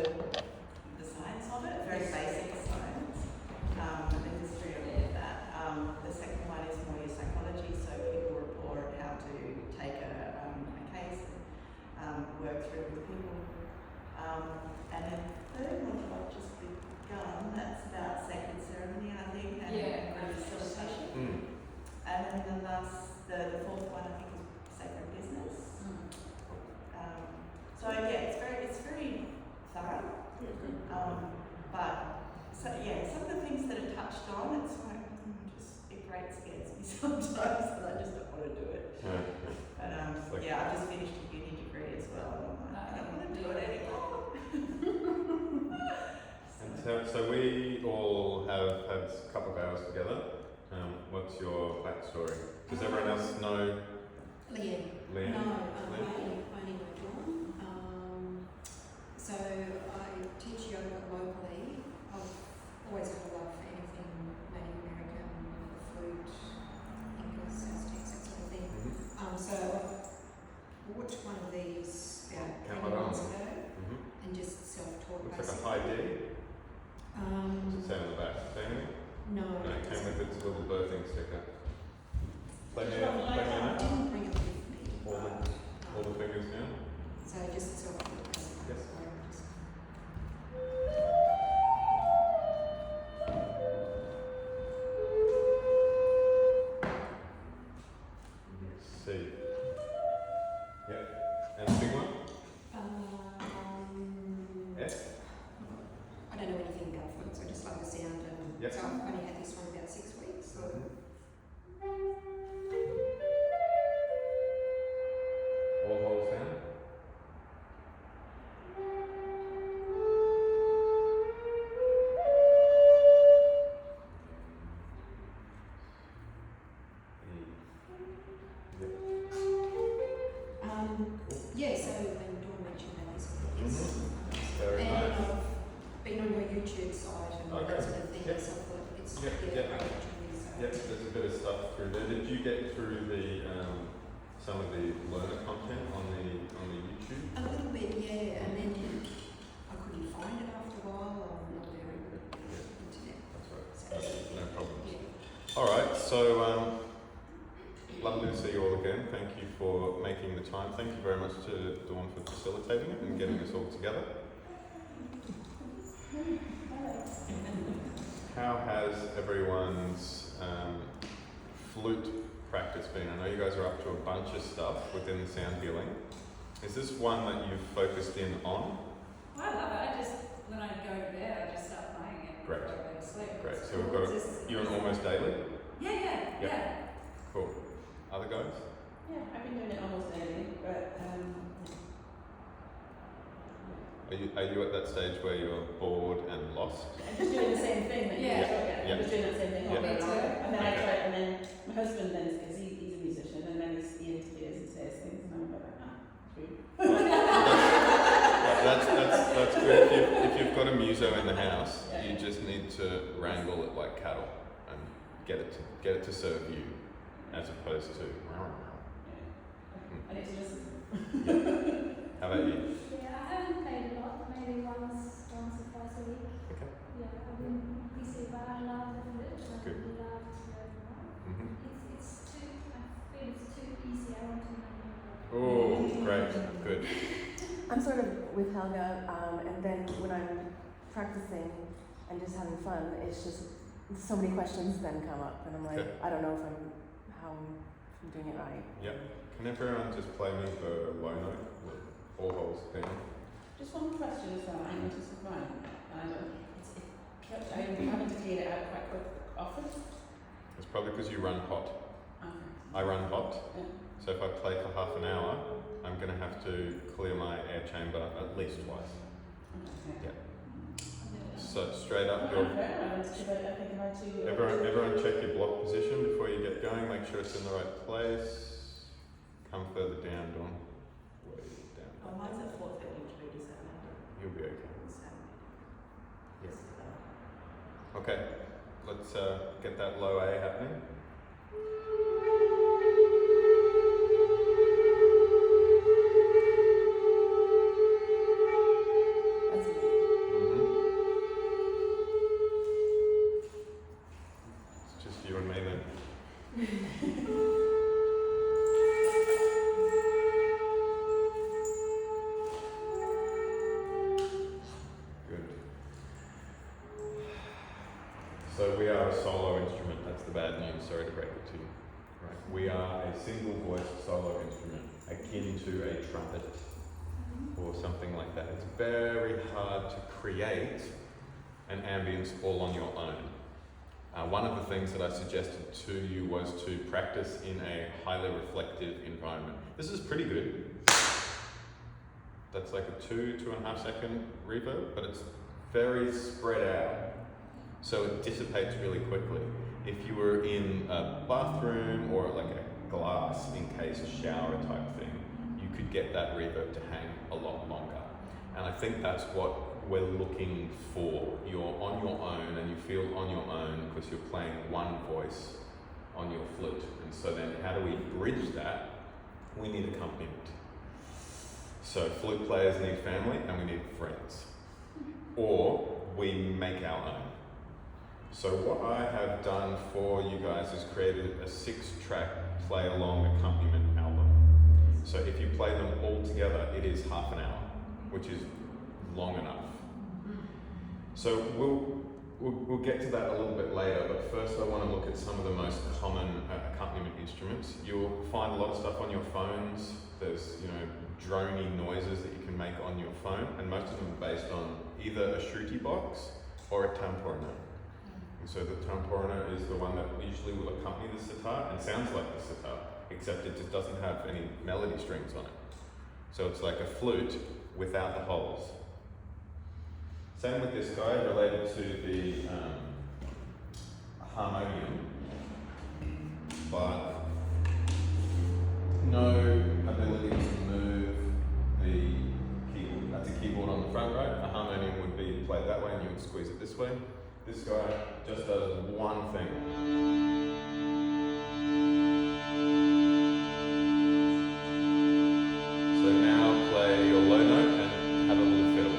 the science of it, very basic science, the history of that. The second one is more your psychology, so people report how to take a case and work through it with people. And then the third module I've just begun, that's about sacred ceremony, I think, and facilitation. And then the fourth one I think is sacred business. So yeah, it's very thorough. But so yeah, some of the things that are touched on, it's like it grates against me sometimes, and I just don't want to do it. But yeah, I've just finished a uni degree as well, and I'm like, I don't want to do it anymore. So we all have had a couple of hours together. What's your backstory? Does everyone else know? Leanne? Leanne? No, only know Dawn. So I teach yoga locally. I've always had a love for anything Native American, the flute, Incas, Aztecs, that sort of thing. So I watched one of these about 10 months ago and just self-taught. Looks like a high D. Does it say on the back? No. No, it came with its little birthing sticker. Play me I didn't bring it with me. All the fingers down? So just self-taught. Yes. C. Yep. And the big one? F? I don't know anything about flutes, I just love the sound of them. Yep. So I've only had this one about 6 weeks. So. All holes down? Yeah, so when Dawn mentioned that this week, Very and nice. I've been on your YouTube site and Okay. that sort of thing, Yep. so I thought it's Yep, a yep. great opportunity. So. Yep, there's a bit of stuff through there. Did you get through the some of the learner content on the YouTube? A little bit, yeah, and then I couldn't find it after a while. I'm not very good at the internet. That's right. So, No problem. yeah. All right, so lovely to see you all again. Thank you for making the time. Thank you very much to Dawn for facilitating it and getting us all together. How has everyone's flute practice been? I know you guys are up to a bunch of stuff within the sound healing. Is this one that you've focused in on? I love it. When I go to bed, I just start playing it. Great. Before I go to sleep. Great. So we've got you on almost daily? Yeah. Cool. Other guys? Yeah, I've been doing it almost daily, but Are you at that stage where you're bored and lost? I'm just doing the same thing that Yeah. you talk about. Yeah. I'm just doing that same thing Yeah. over and over. And then I Okay. try, and then my husband then, because he's a musician, and then he's into ears and says things, and I'm like, true. That's good. If you've got a muso in the house, Yeah. you just need to wrangle it like cattle and get it to serve you, as opposed to. I need to listen. How about you? Yeah, I haven't played a lot, maybe once or twice a week. Okay. Yeah, I've been busy, but I love the flute. I Good. would love to learn more. It's too, I feel it's too easy. I want to learn more. Oh, great, good. I'm sort of with Helga, and then when I'm practicing and just having fun, it's just so many questions then come up, and I'm like, Okay. I don't know how I'm doing it right. Yep. Can everyone just play me the low note with all holes down? Just one question as well. I noticed with mine, I'm having to clean it out quite often. It's probably because you run hot. Okay. I run hot, Yeah. so if I play for half an hour, I'm going to have to clear my air chamber at least twice. Okay. Yeah. So straight up, your everyone check your block position before you get going. Make sure it's in the right place. Come further down, Dawn. Way down. Oh, mine's at 4:33, does that matter? You'll be okay. Yes. Okay, let's get that low A happening. That's me. So we are a solo instrument. That's the bad news. Sorry to break it to you. Right. We are a single voice solo instrument, akin to a trumpet or something like that. It's very hard to create an ambience all on your own. One of the things that I suggested to you was to practice in a highly reflective environment. This is pretty good. That's like a 2.5 second reverb, but it's very spread out. So it dissipates really quickly. If you were in a bathroom or like a glass encased shower type thing, you could get that reverb to hang a lot longer. And I think that's what we're looking for. You're on your own and you feel on your own because you're playing one voice on your flute. And so then how do we bridge that? We need accompaniment. So flute players need family and we need friends. Or we make our own. So what I have done for you guys is created a 6-track play-along accompaniment album. So if you play them all together, it is half an hour, which is long enough. So we'll get to that a little bit later, but first I want to look at some of the most common accompaniment instruments. You'll find a lot of stuff on your phones. There's, drony noises that you can make on your phone, and most of them are based on either a shruti box or a tamporino. And so the tamporino is the one that usually will accompany the sitar and sounds like the sitar, except it just doesn't have any melody strings on it. So it's like a flute without the holes. Same with this guy, related to the harmonium, but no ability to move the keyboard. That's a keyboard on the front, right? A harmonium would be played that way and you would squeeze it this way. This guy just does one thing. So now play your low note and have a little fiddle.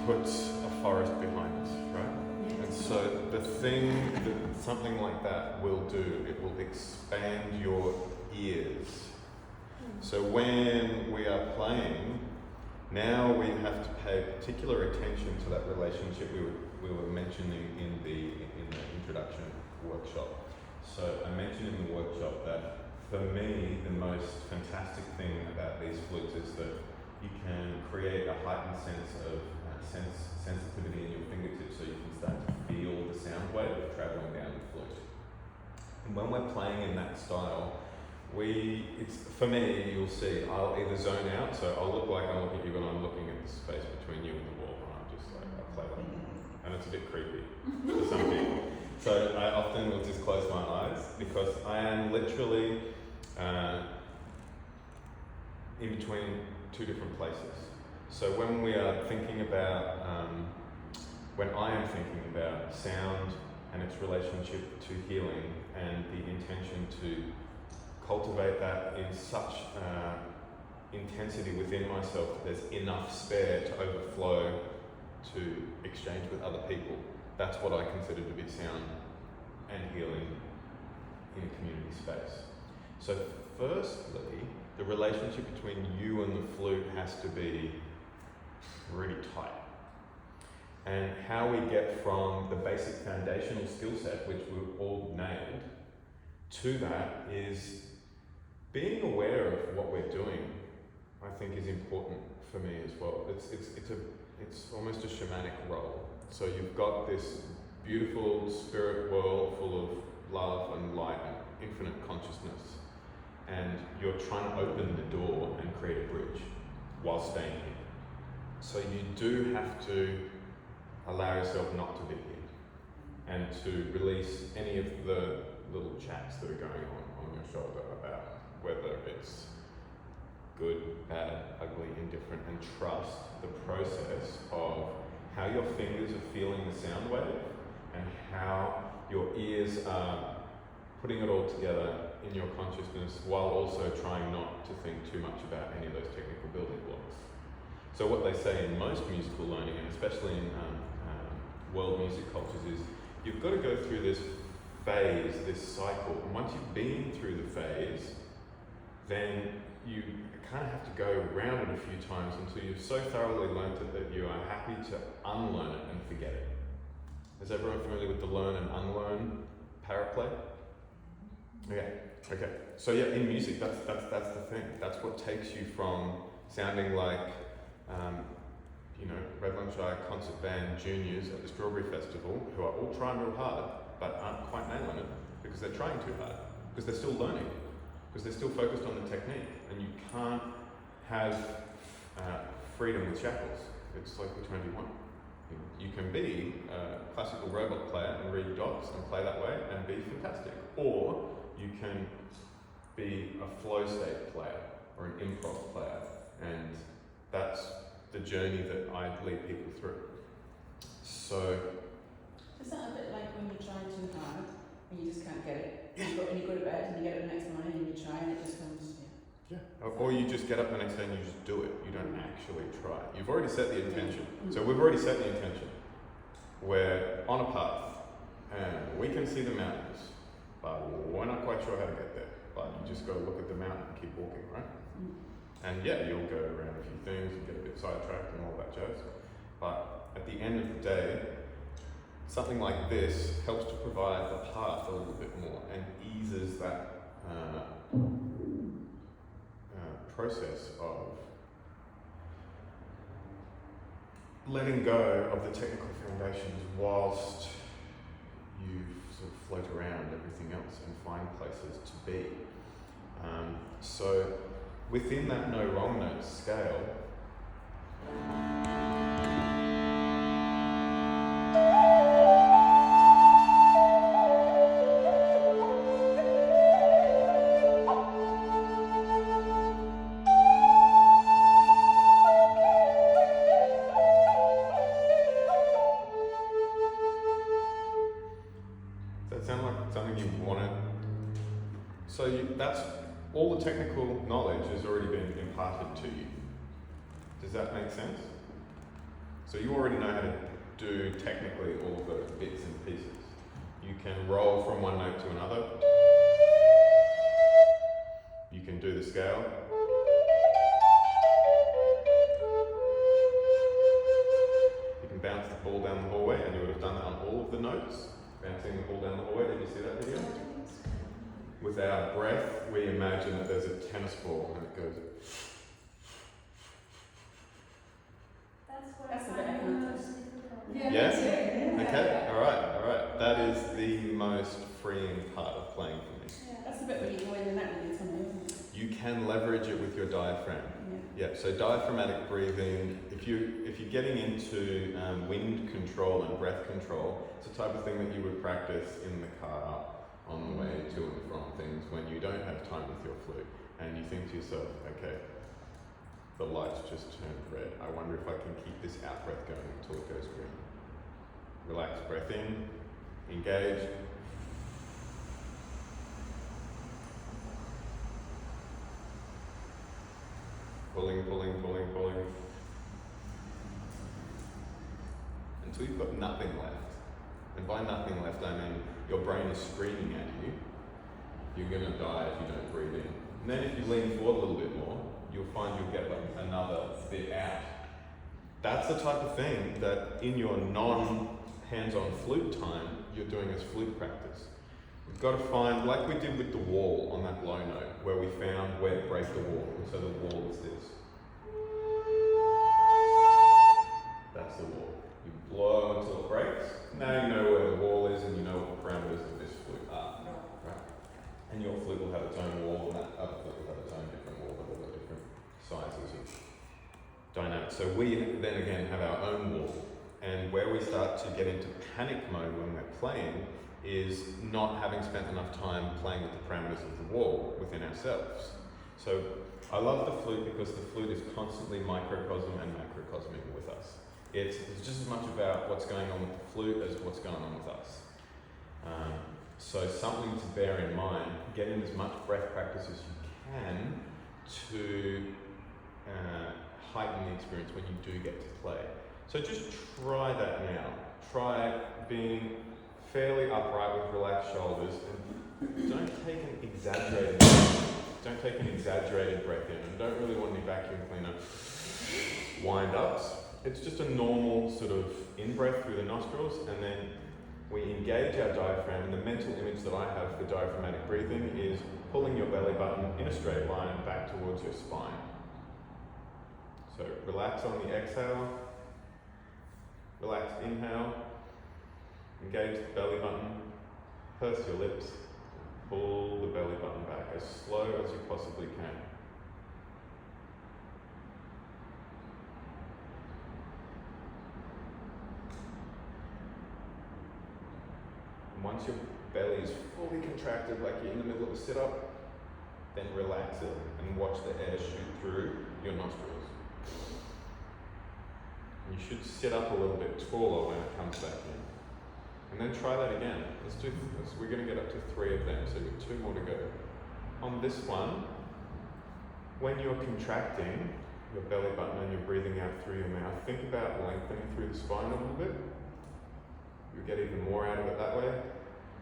Puts a forest behind us, right? Yeah. And so the thing that something like that will do, it will expand your ears. So when we are playing, now we have to pay particular attention to that relationship we were mentioning in the introduction workshop. So I mentioned in the workshop that for me the most fantastic thing about these flutes is that you can create a heightened sense of sensitivity in your fingertips, so you can start to feel the sound wave traveling down the flute. And when we're playing in that style, for me, you'll see, I'll either zone out, so I'll look like I'm looking at you, but I'm looking at the space between you and the wall, and I'm just like, I'll play one. And it's a bit creepy for some people. So I often will just close my eyes because I am literally in between two different places. So when we are thinking about, when I am thinking about sound and its relationship to healing and the intention to cultivate that in such intensity within myself that there's enough spare to overflow to exchange with other people, that's what I consider to be sound and healing in a community space. So firstly, the relationship between you and the flute has to be really tight. And how we get from the basic foundational skill set, which we've all nailed, to that is being aware of what we're doing, I think is important for me as well. It's almost a shamanic role. So you've got this beautiful spirit world full of love and light and infinite consciousness, and you're trying to open the door and create a bridge while staying here. So you do have to allow yourself not to be here and to release any of the little chats that are going on your shoulder about whether it's good, bad, ugly, indifferent, and trust the process of how your fingers are feeling the sound wave and how your ears are putting it all together in your consciousness while also trying not to think too much about any of those technical building blocks. So what they say in most musical learning, and especially in world music cultures, is you've got to go through this phase, this cycle, and once you've been through the phase, then you kind of have to go around it a few times until you've so thoroughly learnt it that you are happy to unlearn it and forget it. Is everyone familiar with the learn and unlearn paraplay? Okay. So yeah, in music, that's the thing. That's what takes you from sounding like, Redland Shire Concert Band juniors at the Strawberry Festival, who are all trying real hard, but aren't quite nailing it because they're trying too hard, because they're still learning, because they're still focused on the technique, and you can't have freedom with shackles. It's like, which one do you want? You can be a classical robot player and read dots and play that way and be fantastic, or you can be a flow state player or an improv player, and that's the journey that I lead people through. So, is that a bit like when you're trying too hard and you just can't get it? And you go to bed and you get up the next morning and you try and it just comes. yeah. Or you just get up the next day and you just do it. You don't actually try. You've already set the intention. So we've already set the intention. We're on a path and we can see the mountains, but we're not quite sure how to get there. But you just got to look at the mountain and keep walking, right? And yeah, you'll go around a few things and get a bit sidetracked and all that jazz. But at the end of the day, something like this helps to provide the path a little bit more and eases that process of letting go of the technical foundations whilst you sort of float around everything else and find places to be. So within that no wrong note scale, does that sound like something you wanted? So that's all the technical knowledge has already been imparted to you. Does that make sense? So you already know how to do technically all of those bits and pieces. You can roll from one note to another. You can do the scale. You can bounce the ball down the hallway, and you would have done that on all of the notes. Bouncing the ball down the hallway, did you see that video? With our breath, we imagine that there's a tennis ball and it goes. That's a what bit I find different. most difficult. Yes? Okay, alright. That is the most freeing part of playing for me. Yeah. That's the bit where you go in and out with your tongue, isn't it? You can leverage leverage it with your diaphragm. Yeah. Yeah, so diaphragmatic breathing, if you're getting into wind control and breath control, it's the type of thing that you would practice in the car on the way to and from things when you don't have time with your flute and you think to yourself, okay, the lights just turned red. I wonder if I can keep this out breath going until it goes green. Relax, breath in, engage. Pulling, pulling, pulling, pulling. Until you've got nothing left. And by nothing left, I mean your brain is screaming at you. You're going to die if you don't breathe in. And then if you lean forward a little bit more, you'll find you'll get like another bit out. That's the type of thing that in your non-hands-on flute time, you're doing as flute practice. We've got to find, like we did with the wall on that low note, where we found where to break the wall. And so the wall is this. That's the wall. You blow until it breaks. Now you know where the wall is and you know what the parameters of this flute are. Right? And your flute will have its own wall and that other flute will have its own different wall, but all the different sizes of dynamics. So we then again have our own wall. And where we start to get into panic mode when we're playing is not having spent enough time playing with the parameters of the wall within ourselves. So I love the flute because the flute is constantly microcosm and macrocosming with us. It's just as much about what's going on with the flute as what's going on with us. So something to bear in mind, getting as much breath practice as you can to heighten the experience when you do get to play. So just try that now. Try being fairly upright with relaxed shoulders and don't take an exaggerated breath in and don't really want any vacuum cleaner wind-ups. It's just a normal sort of in-breath through the nostrils and then we engage our diaphragm and the mental image that I have for diaphragmatic breathing is pulling your belly button in a straight line back towards your spine. So relax on the exhale, relax inhale, engage the belly button, purse your lips, pull the belly button back as slow as you possibly can. And once your belly is fully contracted, like you're in the middle of a sit-up, then relax it and watch the air shoot through your nostrils. And you should sit up a little bit taller when it comes back in. And then try that again. Let's do this. We're going to get up to 3 of them, so we've got 2 more to go. On this one, when you're contracting your belly button and you're breathing out through your mouth, think about lengthening through the spine a little bit. You'll get even more out of it that way.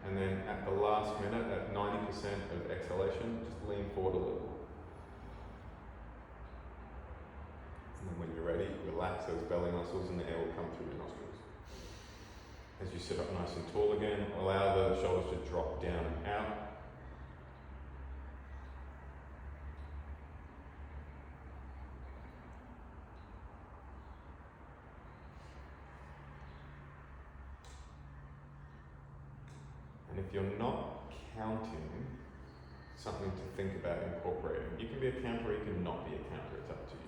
And then at the last minute, at 90% of exhalation, just lean forward a little. And then when you're ready, relax those belly muscles and the air will come through your nostrils. As you sit up nice and tall again, allow the shoulders to drop down and out. And if you're not counting, something to think about incorporating. You can be a counter or you can not be a counter, it's up to you.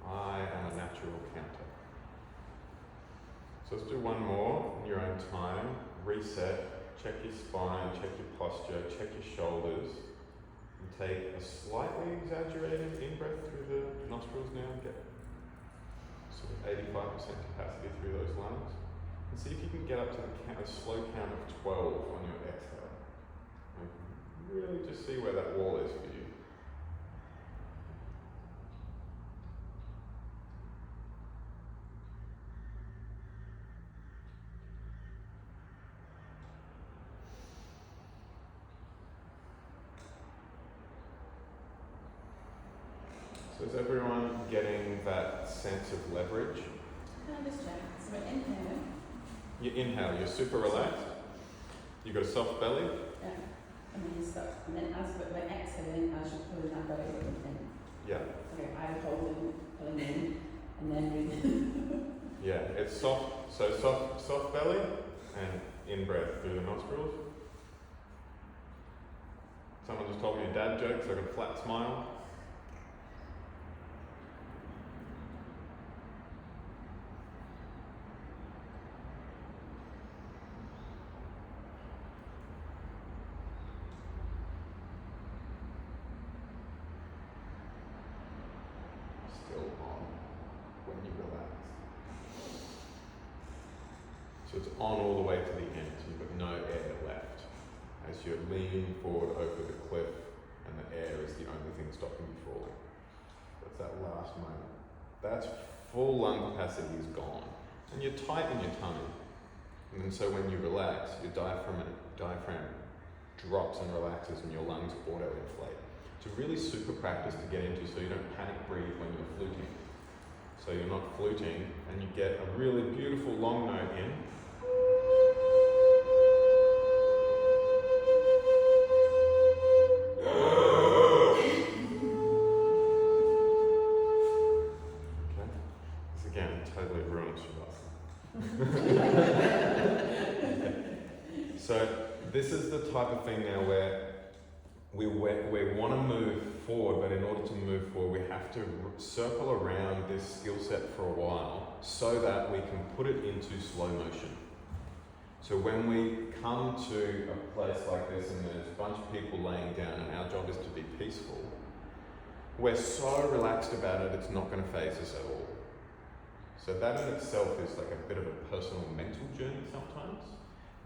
I am a natural counter. So let's do one more in your own time. Reset, check your spine, check your posture, check your shoulders. And take a slightly exaggerated in-breath through the nostrils now. Get sort of 85% capacity through those lungs. And see if you can get up to a slow count of 12 on your exhale. And really just see where that wall is for you. So is everyone getting that sense of leverage? Can I just check? So we're inhaling. You inhale, you're super relaxed. You've got a soft belly. Yeah. And then you stop. And then as we're exhaling, as you're pulling that belly button in. Yeah. Okay, I'm holding, pulling in, and then breathing. Yeah, it's soft. So soft belly and in breath through the nostrils. Someone just told me a dad joke, so I got a flat smile. So it's on all the way to the end, so you've got no air left. As you're leaning forward over the cliff, and the air is the only thing stopping you falling. That's that last moment. That's full lung capacity is gone. And you're tight in your tummy. And then so when you relax, your diaphragm drops and relaxes and your lungs auto-inflate. It's a really super practice to get into so you don't panic breathe when you're fluting. So you're not fluting and you get a really beautiful long note in. Okay. This again totally ruins Shavasana. So this is the type of thing now where we want to move forward, but in order to move forward, we have to circle around this skill set for a while so that we can put it into slow motion. So when we come to a place like this and there's a bunch of people laying down and our job is to be peaceful, we're so relaxed about it, it's not going to phase us at all. So that in itself is like a bit of a personal mental journey sometimes.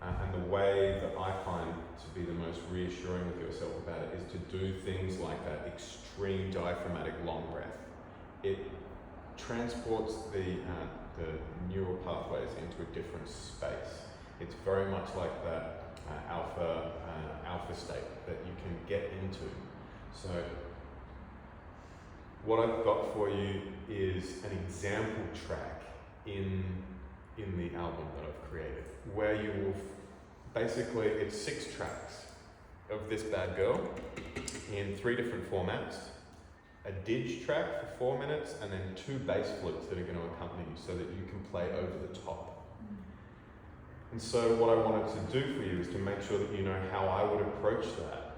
And the way that I find to be the most reassuring with yourself about it is to do things like that extreme diaphragmatic long breath. It transports the neural pathways into a different space. It's very much like that alpha state that you can get into. So what I've got for you is an example track in the album that I've created, where you will basically, it's 6 tracks of This Bad Girl in 3 different formats, a dig track for 4 minutes, and then 2 bass flutes that are going to accompany you so that you can play over the top. And so what I wanted to do for you is to make sure that you know how I would approach that.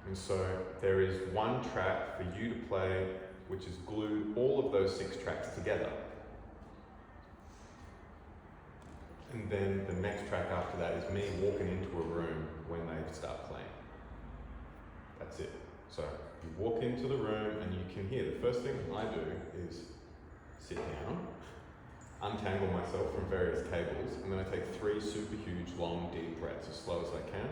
And so there is 1 track for you to play, which is glue all of those 6 tracks together. And then the next track after that is me walking into a room when they start playing. That's it. So you walk into the room and you can hear, the first thing I do is sit down, untangle myself from various cables, and then I take 3 super huge, long, deep breaths as slow as I can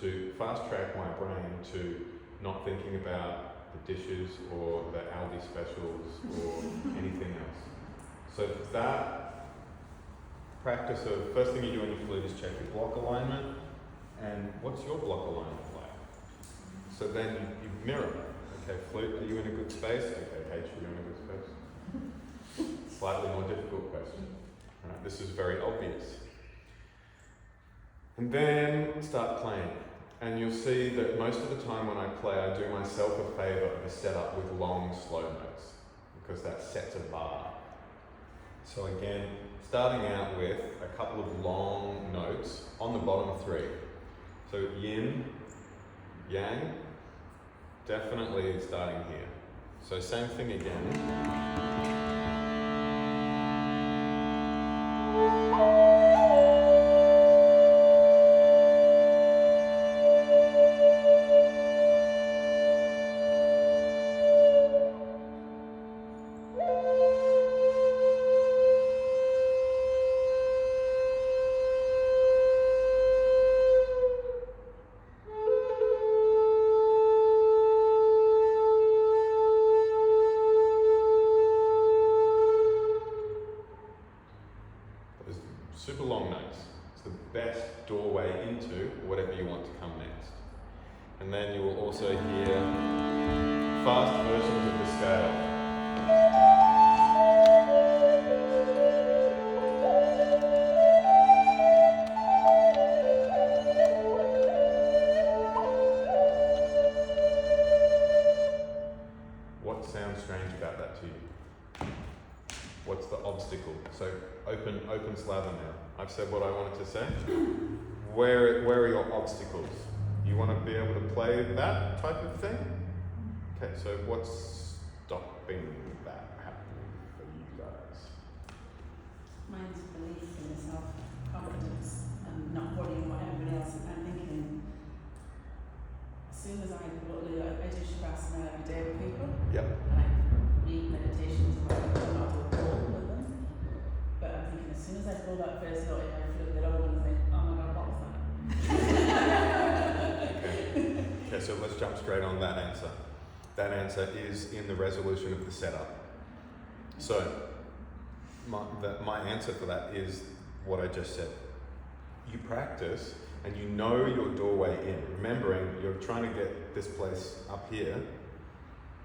to fast track my brain to not thinking about the dishes or the Aldi specials or anything else. So that practice of, first thing you do on your flute is check your block alignment, and what's your block alignment like? So then you mirror. Okay, flute, are you in a good space? Okay, HAITCH, are you in a good space? Slightly more difficult question. All right, this is very obvious. And then start playing. And you'll see that most of the time when I play, I do myself a favor of a setup with long, slow notes, because that sets a bar. So again, starting out with a couple of long notes on the bottom 3. So yin, yang, definitely starting here. So same thing again. Super long notes. It's the best doorway into whatever you want to come next. And then you will also hear fast versions of the scale. What sounds strange about that to you? What's the obstacle? So open slather now. I've said what I wanted to say. Where are your obstacles? You want to be able to play that type of thing? Okay, so what's stopping that happening for you guys? Mine's belief in yourself, confidence, and not worrying what everybody else is thinking. As soon as I do Shavasana every day with people, Yep. and I read meditations and I do a call with them. But I'm thinking as soon as I pull that first note in my flute, they're all going so let's jump straight on that answer. That answer is in the resolution of the setup. So, my answer for that is what I just said. You practice and you know your doorway in, remembering you're trying to get this place up here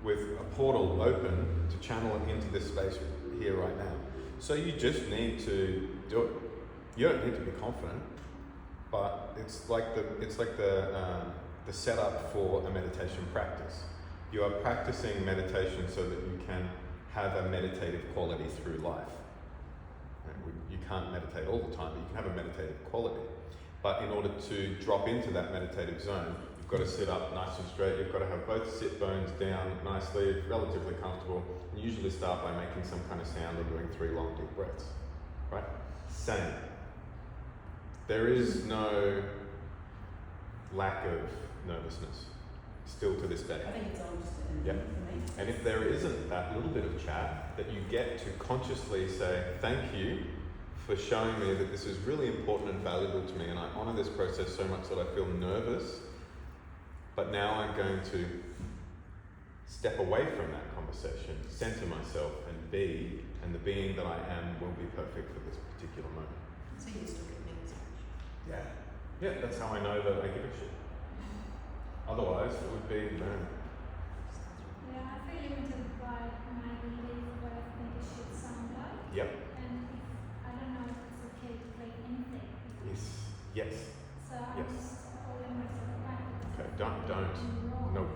with a portal open to channel it into this space here right now. So you just need to do it. You don't need to be confident, but it's like the setup for a meditation practice. You are practicing meditation so that you can have a meditative quality through life. You can't meditate all the time, but you can have a meditative quality. But in order to drop into that meditative zone, you've got to sit up nice and straight. You've got to have both sit bones down nicely, relatively comfortable. And usually start by making some kind of sound or doing 3 long deep breaths. Right? Same. There is no lack of nervousness, still to this day. I think it's all just in Yep. for me. And if there isn't that little bit of chat, that you get to consciously say, thank you for showing me that this is really important and valuable to me, and I honour this process so much that I feel nervous, but now I'm going to step away from that conversation, center myself and be, and the being that I am will be perfect for this particular moment. So you still get nervous. Yeah. Yeah, that's how I know that I give a shit. Otherwise, it would be, no. Yeah, I feel limited by my belief what I think it should sound like. Yep. And if, I don't know if it's okay to play anything. Yes. Yes. So I'm Yes. just holding myself back. Okay, don't. No.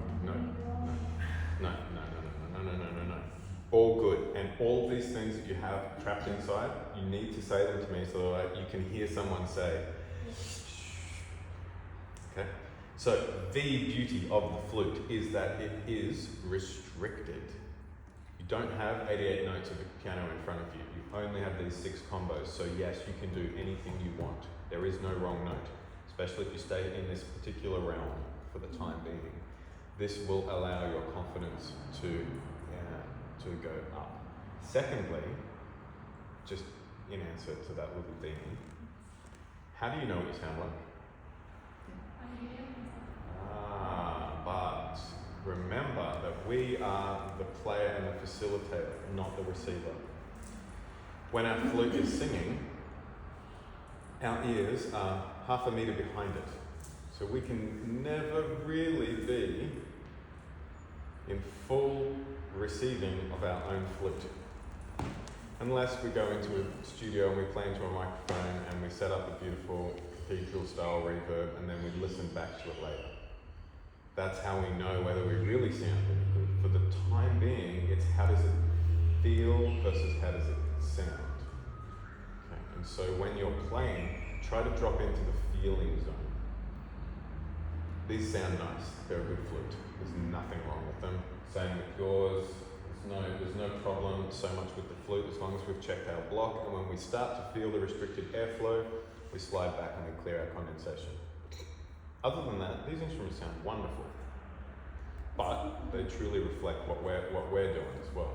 All good. And all these things that you have trapped inside, you need to say them to me so that you can hear someone say, okay? So the beauty of the flute is that it is restricted. You don't have 88 notes of a piano in front of you. You only have these 6 combos. So yes, you can do anything you want. There is no wrong note, especially if you stay in this particular realm for the time being. This will allow your confidence to go up. Secondly, just in answer to that little ding, how do you know what you sound like? I hear But remember that we are the player and the facilitator, not the receiver. When our flute is singing, our ears are half a meter behind it. So we can never really be in full receiving of our own flute. Unless we go into a studio and we play into a microphone and we set up a beautiful cathedral style reverb and then we listen back to it later. That's how we know whether we really sound good. For the time being, it's how does it feel versus how does it sound. Okay. And so when you're playing, try to drop into the feeling zone. These sound nice, they're a good flute. There's nothing wrong with them. Same with yours. There's no problem so much with the flute as long as we've checked our block, and when we start to feel the restricted airflow, we slide back and we clear our condensation. Other than that, these instruments sound wonderful, but they truly reflect what we're doing as well.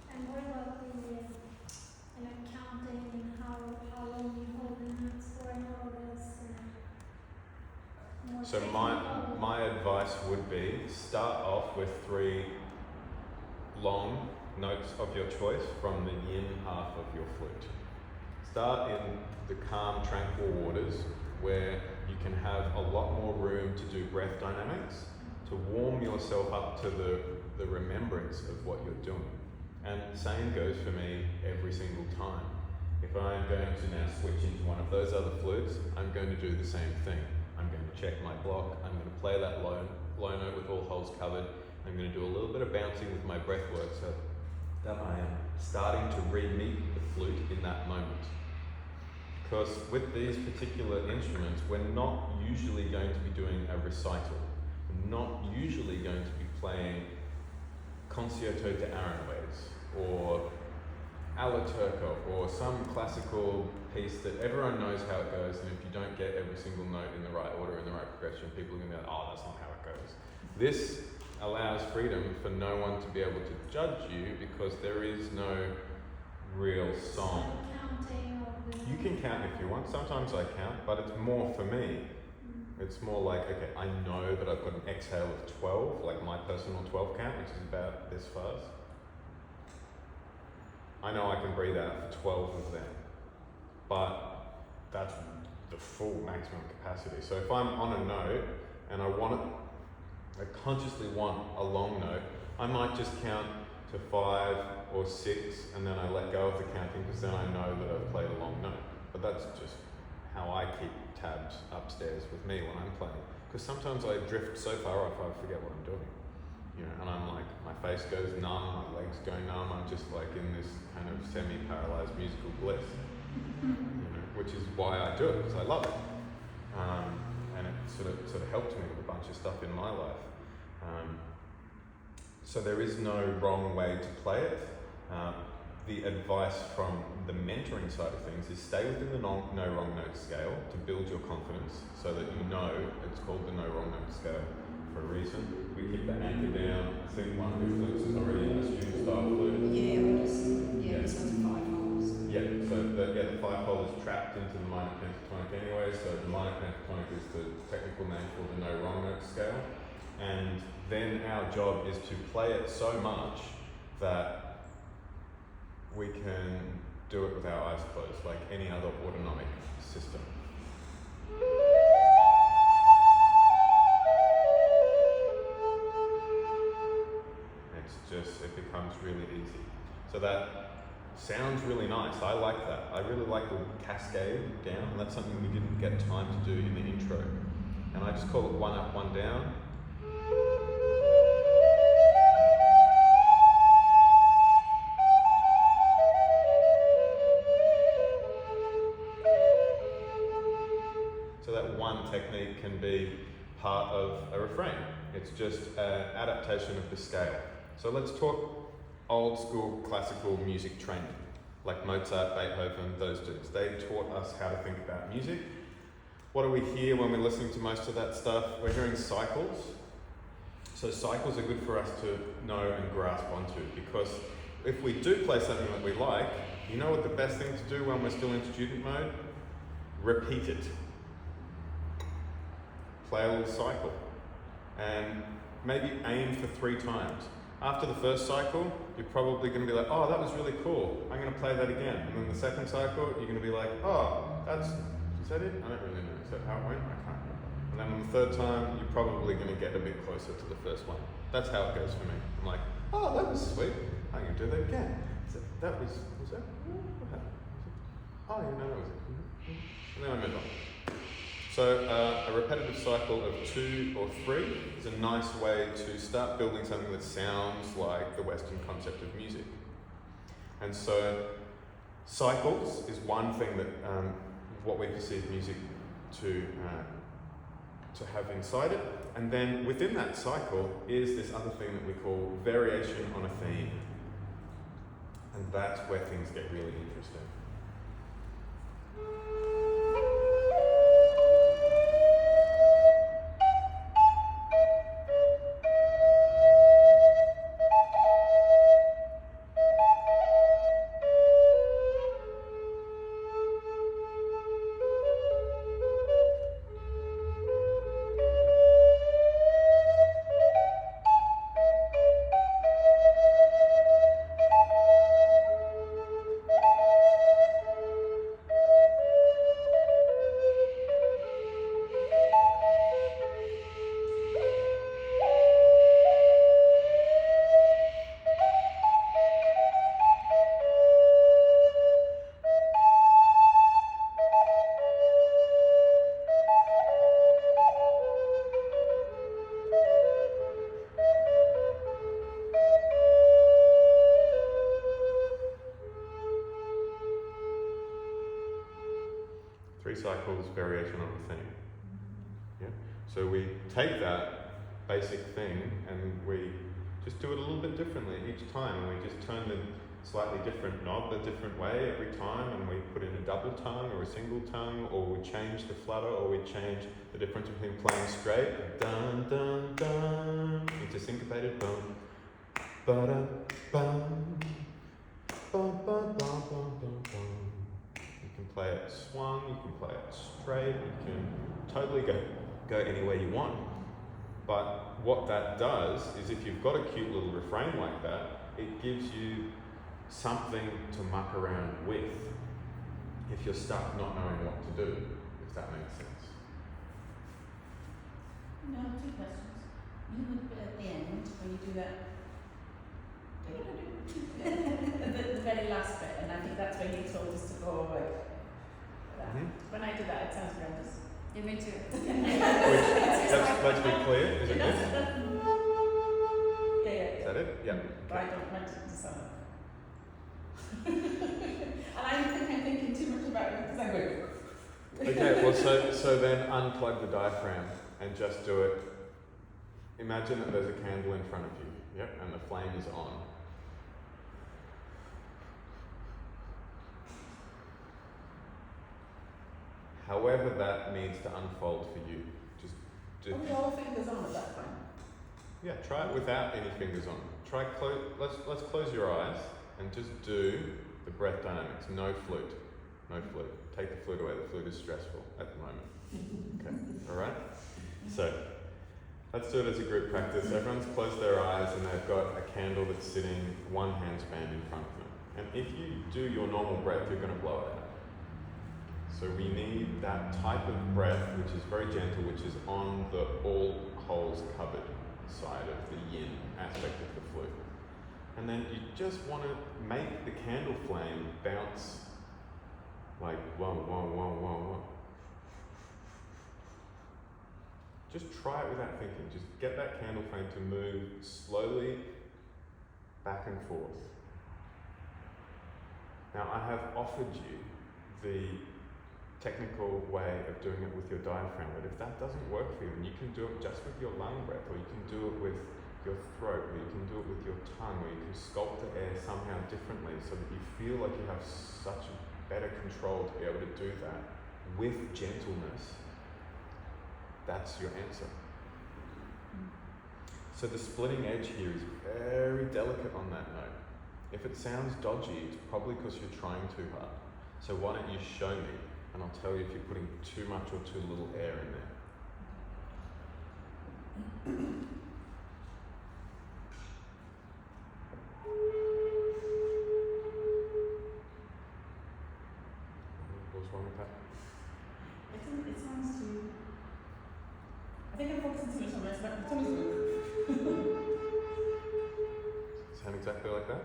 And what about the counting and how long you hold the notes for and all this? So my advice would be start off with 3 long notes of your choice from the yin half of your flute. Start in the calm, tranquil waters where you can have a lot more room to do breath dynamics, to warm yourself up to the remembrance of what you're doing. And same goes for me every single time. If I'm going to now switch into one of those other flutes, I'm going to do the same thing. I'm going to check my block, I'm going to play that low note with all holes covered. I'm going to do a little bit of bouncing with my breath work so that I am starting to re-meet the flute in that moment. Because with these particular instruments, we're not usually going to be doing a recital. We're not usually going to be playing Concerto de Aranjuez or Alla Turco or some classical piece that everyone knows how it goes, and if you don't get every single note in the right order, in the right progression, people are going to be like, oh, that's not how it goes. This allows freedom for no one to be able to judge you because there is no real song. Counting of the You can count if you want, sometimes I count, but it's more for me. It's more like, okay, I know that I've got an exhale of 12, like my personal 12 count, which is about this fast. I know I can breathe out for 12 of them, but that's the full maximum capacity. So if I'm on a note and I consciously want a long note, I might just count to 5 or 6 and then I let go of the counting because then I know that I've played a long note. But that's just how I keep tabs upstairs with me when I'm playing. Because sometimes I drift so far off I forget what I'm doing. You know, and I'm like, my face goes numb, my legs go numb, I'm just like in this kind of semi-paralyzed musical bliss. You know, which is why I do it, because I love it. And it sort of helped me with a bunch of stuff in my life. So there is no wrong way to play it. The advice from the mentoring side of things is stay within the no wrong note scale to build your confidence so that you know it's called the no wrong note scale for a reason. We keep the anchor down. I think one of the flutes is already in a student style flute. This one's 5 holes. Yeah, so the 5 hole is trapped into the minor pentatonic anyway, so the minor pentatonic is the technical name for the no wrong note scale. And then our job is to play it so much that we can do it with our eyes closed, like any other autonomic system. It becomes really easy. So that sounds really nice. I like that. I really like the cascade down, and that's something we didn't get time to do in the intro. And I just call it 1 up, 1 down. So that one technique can be part of a refrain. It's just an adaptation of the scale. So let's talk old school classical music training, like Mozart, Beethoven, those dudes. They taught us how to think about music. What do we hear when we're listening to most of that stuff? We're hearing cycles. So cycles are good for us to know and grasp onto, because if we do play something that we like, you know what the best thing to do when we're still in student mode? Repeat it. Play a little cycle. And maybe aim for 3 times. After the first cycle, you're probably going to be like, oh, that was really cool. I'm going to play that again. And then the second cycle, you're going to be like, oh, is that it? I don't really know. Is that how it went? I can't remember. And then on the third time, you're probably going to get a bit closer to the first one. That's how it goes for me. I'm like, oh, that was sweet. I'm going to do that again. So that was that? What happened? Oh, yeah, no, that was it. And then I moved on. So a repetitive cycle of 2 or 3 is a nice way to start building something that sounds like the Western concept of music. And so cycles is one thing that what we perceive music to have inside it. And then within that cycle is this other thing that we call variation on a theme. And that's where things get really interesting. Cycles, variation on a theme. Yeah. So we take that basic thing and we just do it a little bit differently each time, and we just turn the slightly different knob a different way every time, and we put in a double tongue or a single tongue, or we change the flutter, or we change the difference between playing straight, dun dun dun, into syncopated bum, ba da bum, bum bum bum bum bum bum. You can play it swung, you can play it straight, you can totally go go anywhere you want. But what that does is if you've got a cute little refrain like that, it gives you something to muck around with if you're stuck not knowing what to do, if that makes sense. No, 2 questions. You know the bit at the end where you do that. the very last bit, and I think that's where you told us to go like that. Mhm. When I did that, it sounds horrendous. Yeah, me too. Let's be clear, is it good? Yeah. Is that it? Yeah. But I don't want it to sound. And I think I'm thinking too much about it because I'm going. Okay, well, so then unplug the diaphragm and just do it. Imagine that there's a candle in front of you, yep, and the flame is on. However that needs to unfold for you. Just do. Are we all fingers on at that point? Yeah, try it without any fingers on. Let's close your eyes and just do the breath dynamics. No flute. No flute. Take the flute away. The flute is stressful at the moment. Okay, alright? So, let's do it as a group practice. Everyone's closed their eyes and they've got a candle that's sitting one handspan in front of them. And if you do your normal breath, you're going to blow it out. So we need that type of breath which is very gentle, which is on the all holes covered side of the yin aspect of the flute. And then you just want to make the candle flame bounce like whoa, whoa, whoa, whoa, whoa. Just try it without thinking. Just get that candle flame to move slowly back and forth. Now I have offered you the technical way of doing it with your diaphragm, but if that doesn't work for you, then you can do it just with your lung breath, or you can do it with your throat, or you can do it with your tongue, or you can sculpt the air somehow differently so that you feel like you have such better control to be able to do that with gentleness. That's your answer. So the splitting edge here is very delicate on that note. If it sounds dodgy, it's probably because you're trying too hard. So why don't you show me, and I'll tell you if you're putting too much or too little air in there. What's wrong with that? It sounds too. I think I'm focusing too much on my tummy. Sound exactly like that?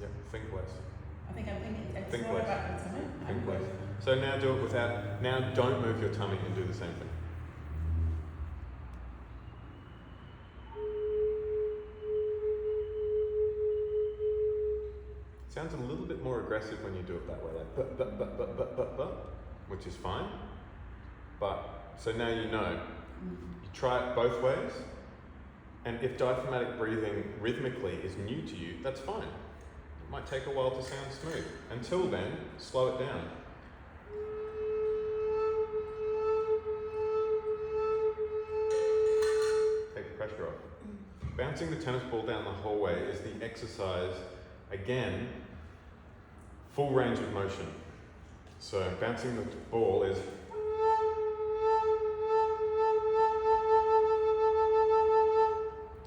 Yeah, think less. I think I'm thinking. It's Think more less. about the tummy. Think less. So now do it without, now don't move your tummy and do the same thing. Sounds a little bit more aggressive when you do it that way, like but, which is fine. But, so now you know. You try it both ways, and if diaphragmatic breathing rhythmically is new to you, that's fine. It might take a while to sound smooth. Until then, slow it down. Take the pressure off. Bouncing the tennis ball down the hallway is the exercise, again, full range of motion. So bouncing the ball is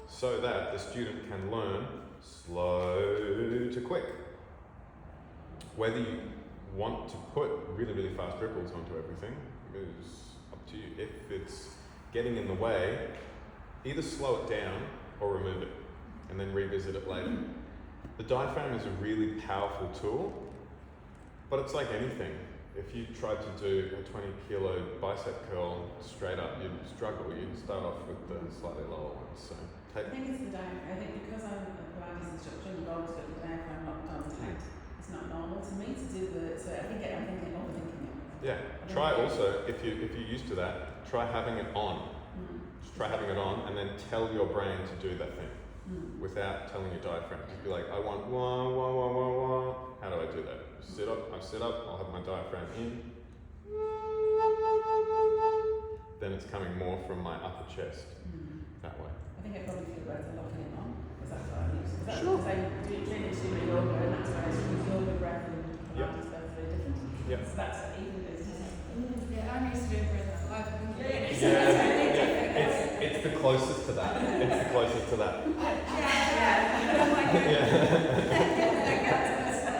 so that the student can learn slow to quick. Whether you want to put really, really fast ripples onto everything is up to you. If it's getting in the way, either slow it down or remove it, and then revisit it later. The diaphragm is a really powerful tool, but it's like anything. If you tried to do a 20-kilo bicep curl straight up, you'd struggle. You'd start off with the slightly lower ones. So I think it's the diaphragm. I think because I'm a Pilates instructor and you've always got the diaphragm locked down tight, it's not normal to me to do the. So I think I'm thinking overthinking it. yeah, try also if you're used to that. Try having it on. Just try having it on, and then tell your brain to do that thing without telling your diaphragm. Just be like, I want wah wah wah wah wah. How do I do that? Sit up. I sit up. I'll have my diaphragm in. Then it's coming more from my upper chest that way. I think I probably feel better locking it on. Because that's what I use. Sure. Because I do train to do yoga, and that's why I use yoga breath and Yep. Pilates breath very different. Yep. So that's even it's Yeah, I'm used to doing breath on live. It's the closest to that. It's the closest to that. Yeah.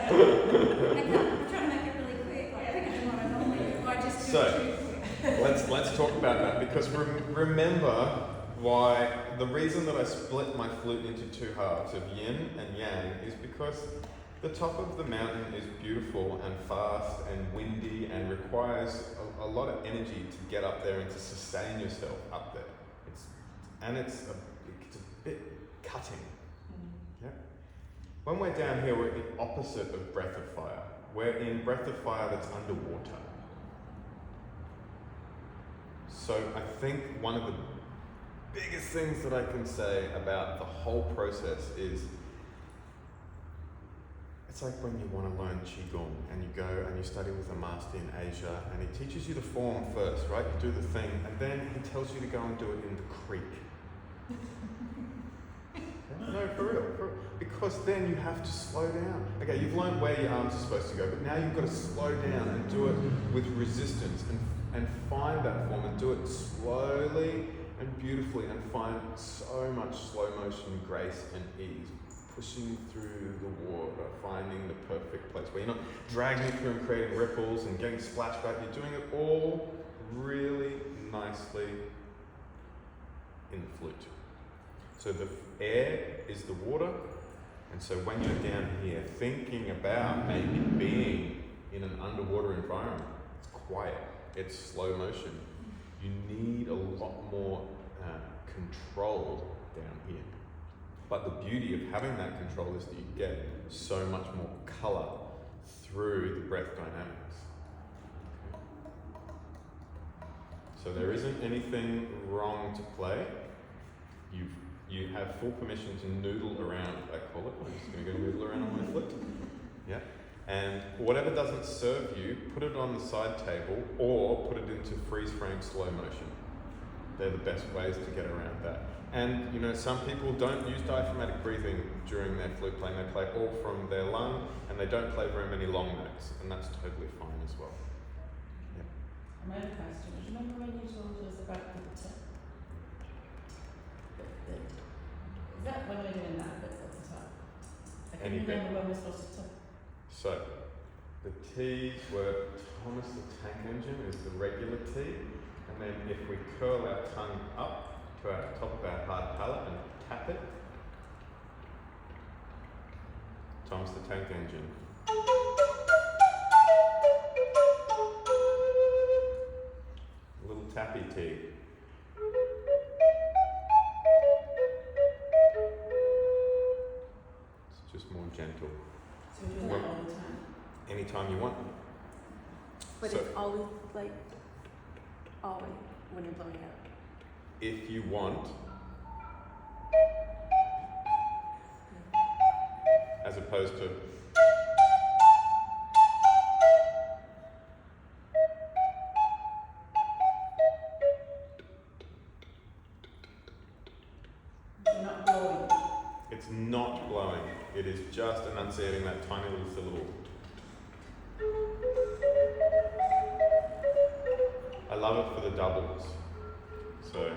I'm trying to make it really quick. Like, I think I do what I normally do. I just do So, it too quick. let's talk about that, because remember why the reason that I split my flute into two halves of yin and yang is because the top of the mountain is beautiful and fast and windy and requires a lot of energy to get up there and to sustain yourself up there. It's a bit cutting. Yeah. When we're down here, we're the opposite of breath of fire. We're in breath of fire that's underwater. So I think one of the biggest things that I can say about the whole process is it's like when you want to learn Qigong and you go and you study with a master in Asia and he teaches you the form first, right? You do the thing and then he tells you to go and do it in the creek. No, for real. Because then you have to slow down. Okay, you've learned where your arms are supposed to go, but now you've got to slow down and do it with resistance and find that form and do it slowly and beautifully and find so much slow motion grace and ease. Pushing through the water, finding the perfect place where you're not dragging it through and creating ripples and getting splashback. You're doing it all really nicely in the flute. So the air is the water, and so when you're down here thinking about maybe being in an underwater environment, it's quiet, it's slow motion. You need a lot more control down here. But the beauty of having that control is that you get so much more colour through the breath dynamics. So there isn't anything wrong to play. You have full permission to noodle around, I call it. I'm just going to go noodle around on my flute. Yeah. And whatever doesn't serve you, put it on the side table or put it into freeze frame slow motion. They're the best ways to get around that. And you know, some people don't use diaphragmatic breathing during their flute playing. They play all from their lung and they don't play very many long notes, and that's totally fine as well. Yeah. My other question was, remember when you told us about the is that when we're doing that bit at the top? I can Any bit. remember when we're supposed to So, the T's were Thomas the Tank Engine is the regular T, and then if we curl our tongue up to our top of our hard palate and tap it, Thomas the Tank Engine. A little tappy T. It's just more gentle. So we're doing that all the time. Anytime you want. But So- it's always like, always when you're blowing out. If you want, as opposed to So not blowing. it's not blowing, it is just enunciating that tiny little syllable. I love it for the doubles. So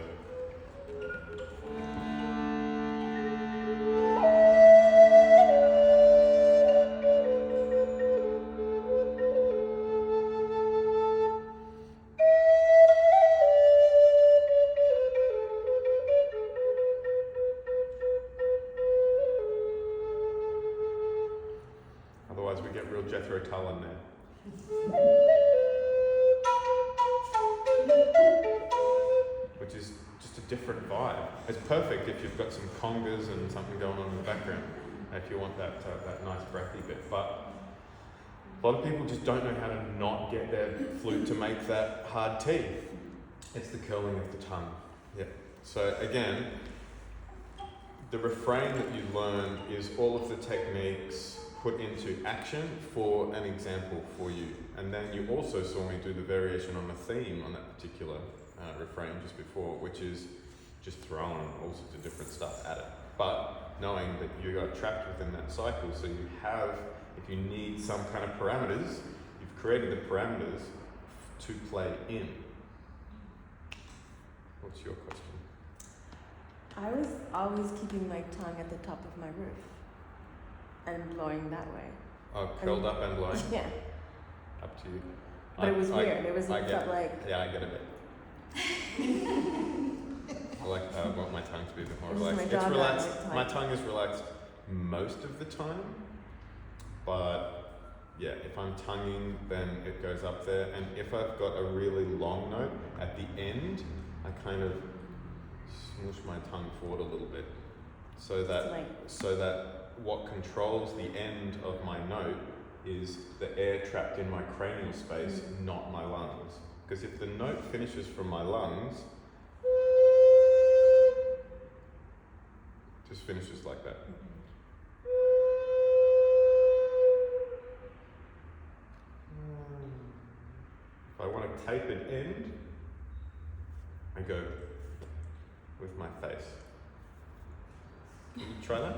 otherwise we get real Jethro Tull in there. Which is just a different vibe. It's perfect if you've got some congas and something going on in the background, if you want that nice breathy bit. But a lot of people just don't know how to not get their flute to make that hard T. It's the curling of the tongue. Yeah. So again, the refrain that you learn is all of the techniques put into action for an example for you. And then you also saw me do the variation on the theme on that particular refrain just before, which is just throwing all sorts of different stuff at it. but knowing that you are trapped within that cycle, so you have, if you need some kind of parameters, you've created the parameters to play in. What's your question? I was always keeping my tongue at the top of my roof and blowing that way. Oh, curled up and blowing? Yeah. Up to you. But it was weird. It was I felt like. Yeah, I get a bit. I want my tongue to be a bit more This is relaxed. my It's jaw relaxed. down, it's My like- tongue is relaxed most of the time, but yeah, if I'm tonguing, then it goes up there. And if I've got a really long note at the end, I kind of smoosh my tongue forward a little bit, so that what controls the end of my note is the air trapped in my cranial space, not my lungs. Because if the note finishes from my lungs, just finishes like that. If I want a tapered end, I go with my face. Can you try that?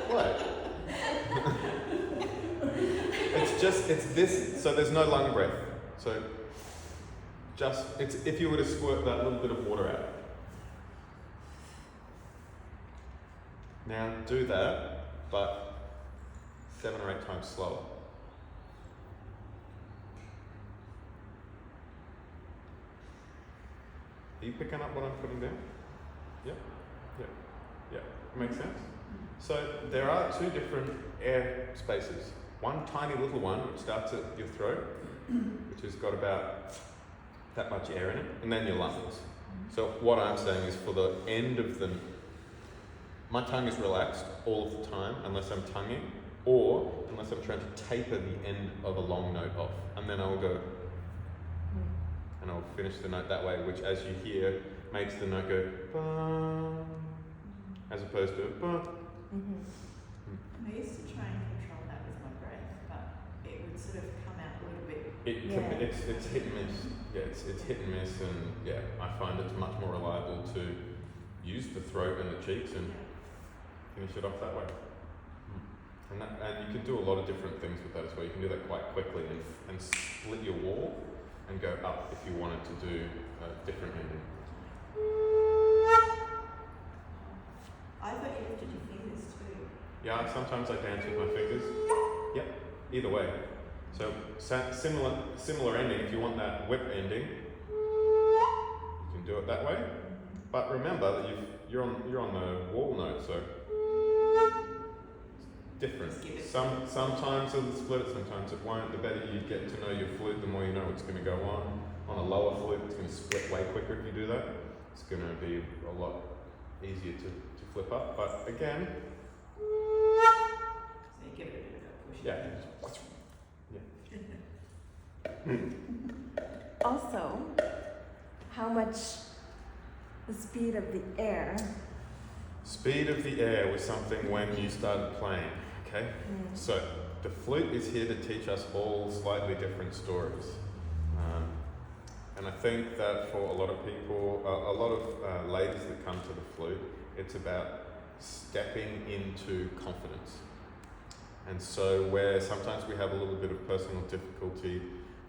What? It's this, so there's no lung breath. So it's if you were to squirt that little bit of water out. Now do that, but 7 or 8 times slower. Are you picking up what I'm putting down? Yeah? Yeah. Makes sense? So there are 2 different air spaces. One tiny little one which starts at your throat, which has got about that much air in it, and then your lungs. So what I'm saying is for the end of my tongue is relaxed all of the time unless I'm tonguing, or unless I'm trying to taper the end of a long note off. And then I'll go, and I'll finish the note that way, which as you hear, makes the note go, ba, as opposed to, ba. I used to try and control that with my breath, but it would sort of come out a little bit. It's hit and miss. Yeah, it's hit and miss, and yeah, I find it's much more reliable to use the throat and the cheeks and finish it off that way. And you can do a lot of different things with that as well. You can do that quite quickly and split your wall and go up if you wanted to do a different ending. I thought you lifted your fingers too. Yeah, sometimes I dance with my fingers. Yep, either way. So similar ending. If you want that whip ending, you can do it that way. But remember that you're on the wall note, so it's different. Sometimes it'll split it, sometimes it won't. The better you get to know your flute, the more you know what's going to go on. On a lower flute, it's going to split way quicker if you do that. It's going to be a lot easier to flip up. But again, So you give it a bit of a push. yeah. Also, how much the speed of the air. Speed of the air was something when you started playing, okay? So the flute is here to teach us all slightly different stories. And I think that for a lot of people, a lot of ladies that come to the flute, it's about stepping into confidence. And so where sometimes we have a little bit of personal difficulty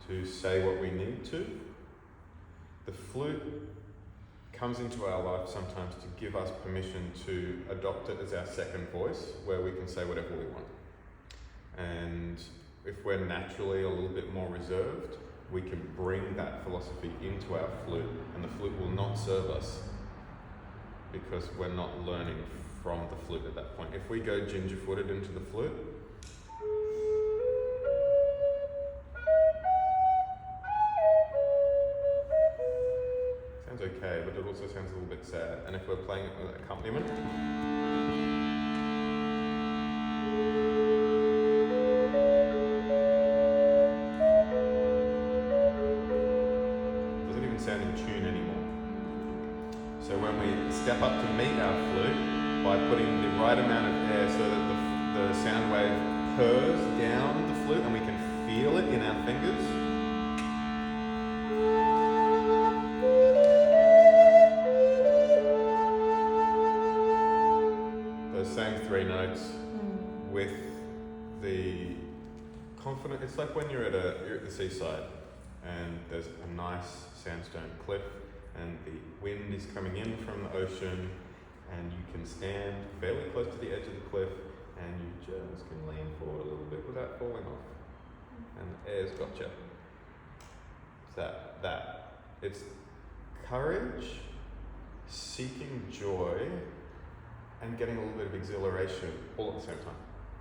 to say what we need to, the flute comes into our life sometimes to give us permission to adopt it as our second voice, where we can say whatever we want. And if we're naturally a little bit more reserved, we can bring that philosophy into our flute, and the flute will not serve us because we're not learning from the flute at that point. If we go ginger-footed into the flute, sounds okay, but it also sounds a little bit sad. And if we're playing it with accompaniment, doesn't even sound in tune anymore. So when we step up to meet our flute by putting the right amount of air so that the sound wave purrs down the flute and we can feel it in our fingers, confident. It's like when you're at the seaside and there's a nice sandstone cliff and the wind is coming in from the ocean and you can stand fairly close to the edge of the cliff and you just can lean forward a little bit without falling off. And the air's got you. It's that. It's courage, seeking joy, and getting a little bit of exhilaration all at the same time.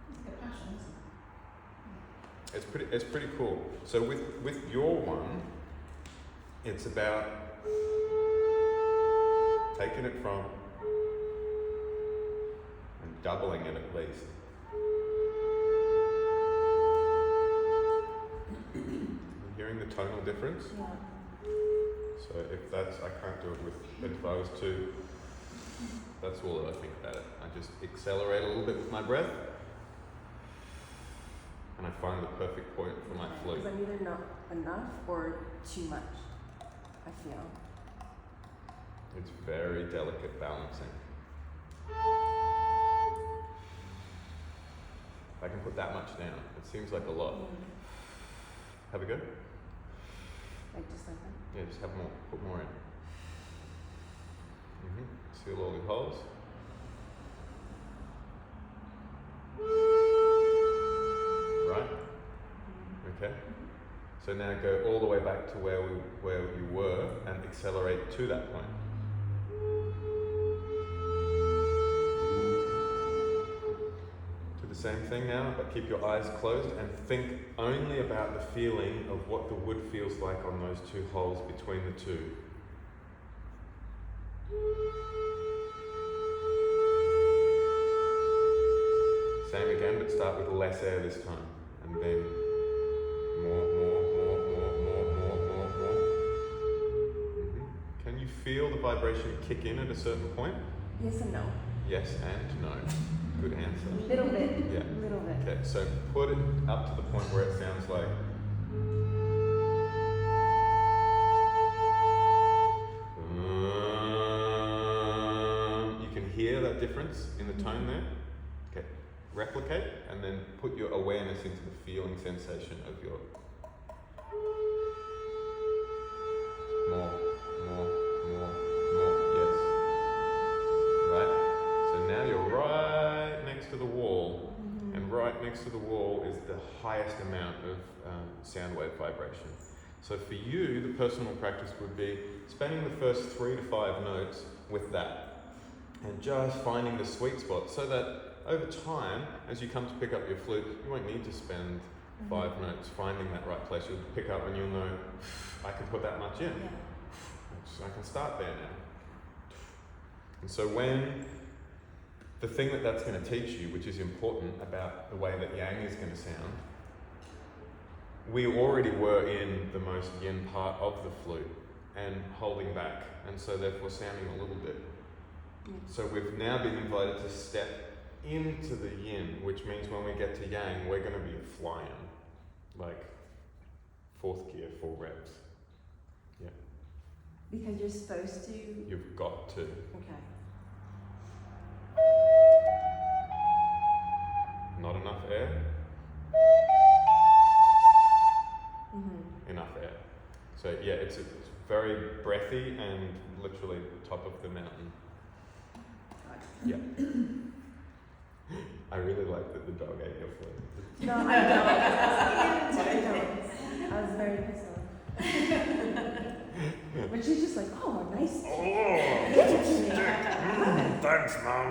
It's like a passion, isn't it? It's pretty cool. So with your one, it's about taking it from and doubling it at least. Hearing the tonal difference? Yeah. So if that's, I can't do it with, but if I was to, that's all that I think about it. I just accelerate a little bit with my breath and I find the perfect point for my flute. Because I'm either not enough or too much, I feel. It's very delicate balancing. I can put that much down. It seems like a lot. Have a go? Like just like that? Yeah, just have more, put more in. Seal all the holes. Right? Okay. So now go all the way back to where you were and accelerate to that point. Do the same thing now, but keep your eyes closed and think only about the feeling of what the wood feels like on those two holes between the two. Same again, but start with less air this time, and then more. Can you feel the vibration kick in at a certain point? Yes and no. Yes and no. Good answer. Little bit. Yeah. Little bit. Okay, so put it up to the point where it sounds like. You can hear that difference in the tone there. Okay, replicate and then put your awareness into the feeling sensation of your. More. Yes. Right? So now you're right next to the wall, and right next to the wall is the highest amount of sound wave vibration. So for you, the personal practice would be spending the first 3 to 5 notes with that, and just finding the sweet spot so that over time, as you come to pick up your flute, you won't need to spend 5 notes finding that right place. You'll pick up and you'll know, I can put that much in. Yeah. So I can start there now. And so when the thing that's going to teach you, which is important about the way that yang is going to sound, we already were in the most yin part of the flute and holding back, and so therefore sounding a little bit. So we've now been invited to step into the yin, which means when we get to yang, we're going to be flying, like 4th gear, full reps. Yeah. Because you're supposed to. You've got to. Okay. Not enough air. Enough air. So yeah, it's very breathy and literally top of the mountain. Yeah. I really like that the dog ate your flute. No, I don't. I don't. I was very pissed off. But she's just like, oh, nice. Oh, Give it to me. thanks, Mom.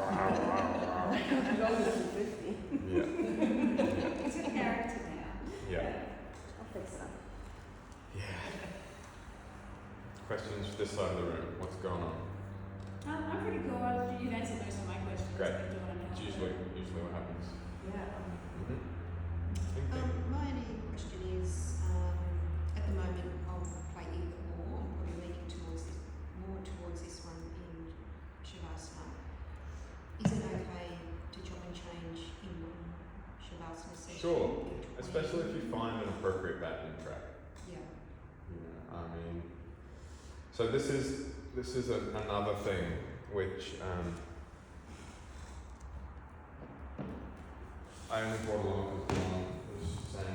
I'm going to 250. Yeah. It's a character now. Yeah. I'll fix it up. Yeah. Questions this side of the room? What's going on? I'm pretty cool. You've answered most of my questions. Great. I've been doing it It's now. usually what happens. Yeah. My only question is, at the moment I'll play either or. I'm probably leaning more towards this one in Shavasana. Is it okay to chop and change in one Shavasana session? Sure. between- Especially if you find an appropriate backing track. Yeah. You know, I mean, so this is another thing which I only brought along because John was saying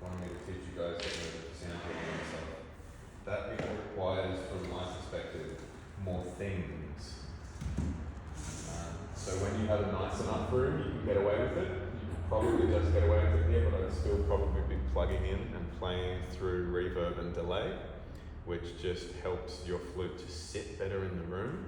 wanting me to teach you guys getting rid of the sound and stuff, that it requires, from my perspective, more things. So when you have a nice enough room, you can get away with it. You can probably just get away with it here, but I'd still probably be plugging in and playing through reverb and delay, which just helps your flute to sit better in the room,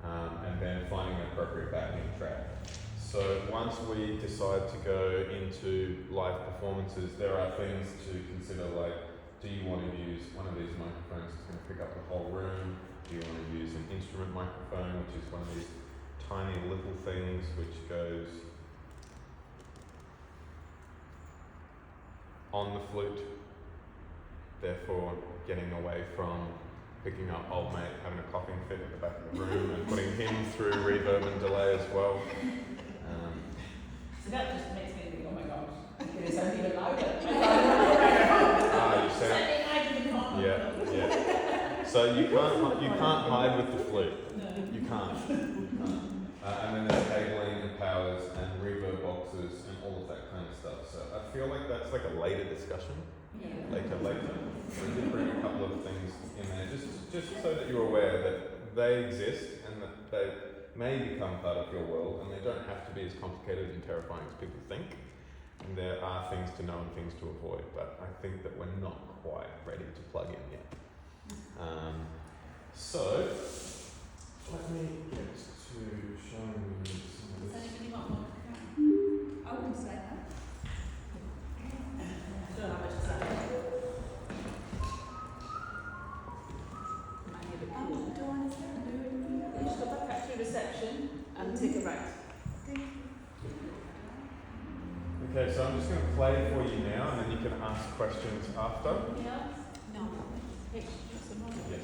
and then finding an appropriate backing track. So once we decide to go into live performances, there are things to consider, like, do you want to use one of these microphones that's going to pick up the whole room? Do you want to use an instrument microphone, which is one of these tiny little things which goes on the flute, therefore getting away from picking up old mate having a coughing fit at the back of the room and putting him through reverb and delay as well. So that just makes me think, oh my gosh, it's only even louder. You said, yeah. So you can't hide with the flute. No. You can't. And then there's cabling and powers and reverb boxes and all of that kind of stuff. So I feel like that's like a later discussion. Yeah. Later. We did bring a couple of things in there, just so that you're aware that they exist and that they may become part of your world, and they don't have to be as complicated and terrifying as people think. And there are things to know and things to avoid, but I think that we're not quite ready to plug in yet. So let me get to showing you some of Does this. anybody want more? I wouldn't say that. I don't know how much it's like. Might be a bit cool. Do I understand? You just go back through reception and take a right. Okay, so I'm just going to play for you now, and then you can ask questions after. Yeah. No. Hey, just a moment. Yes.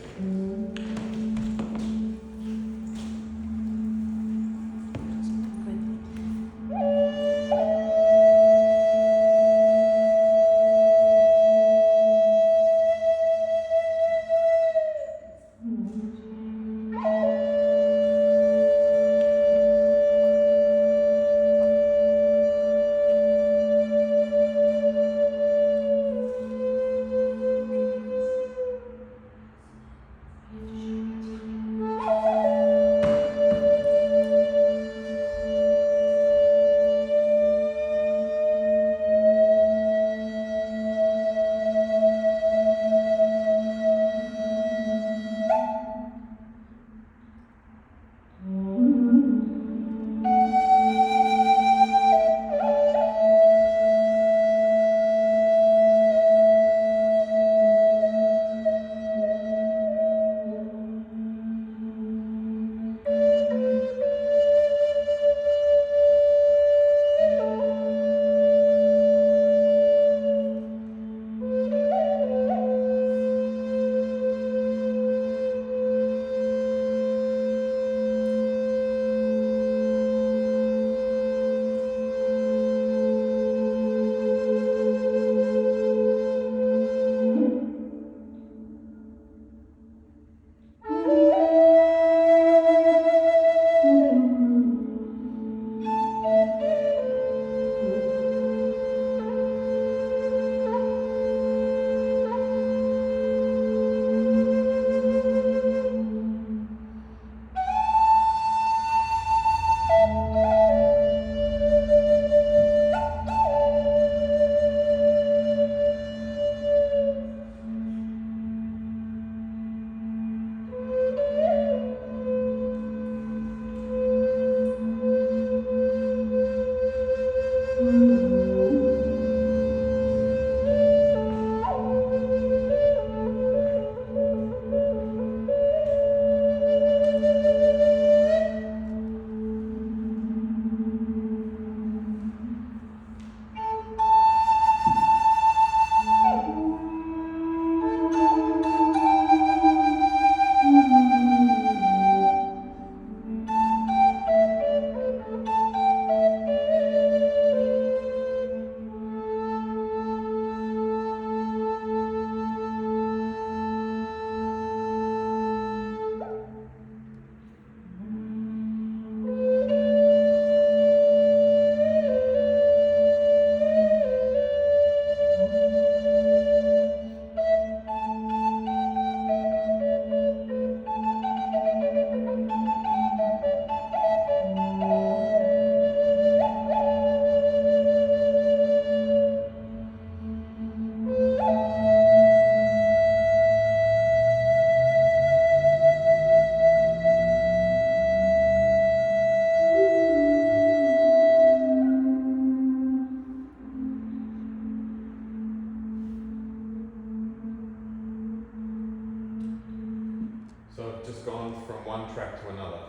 just gone from one track to another.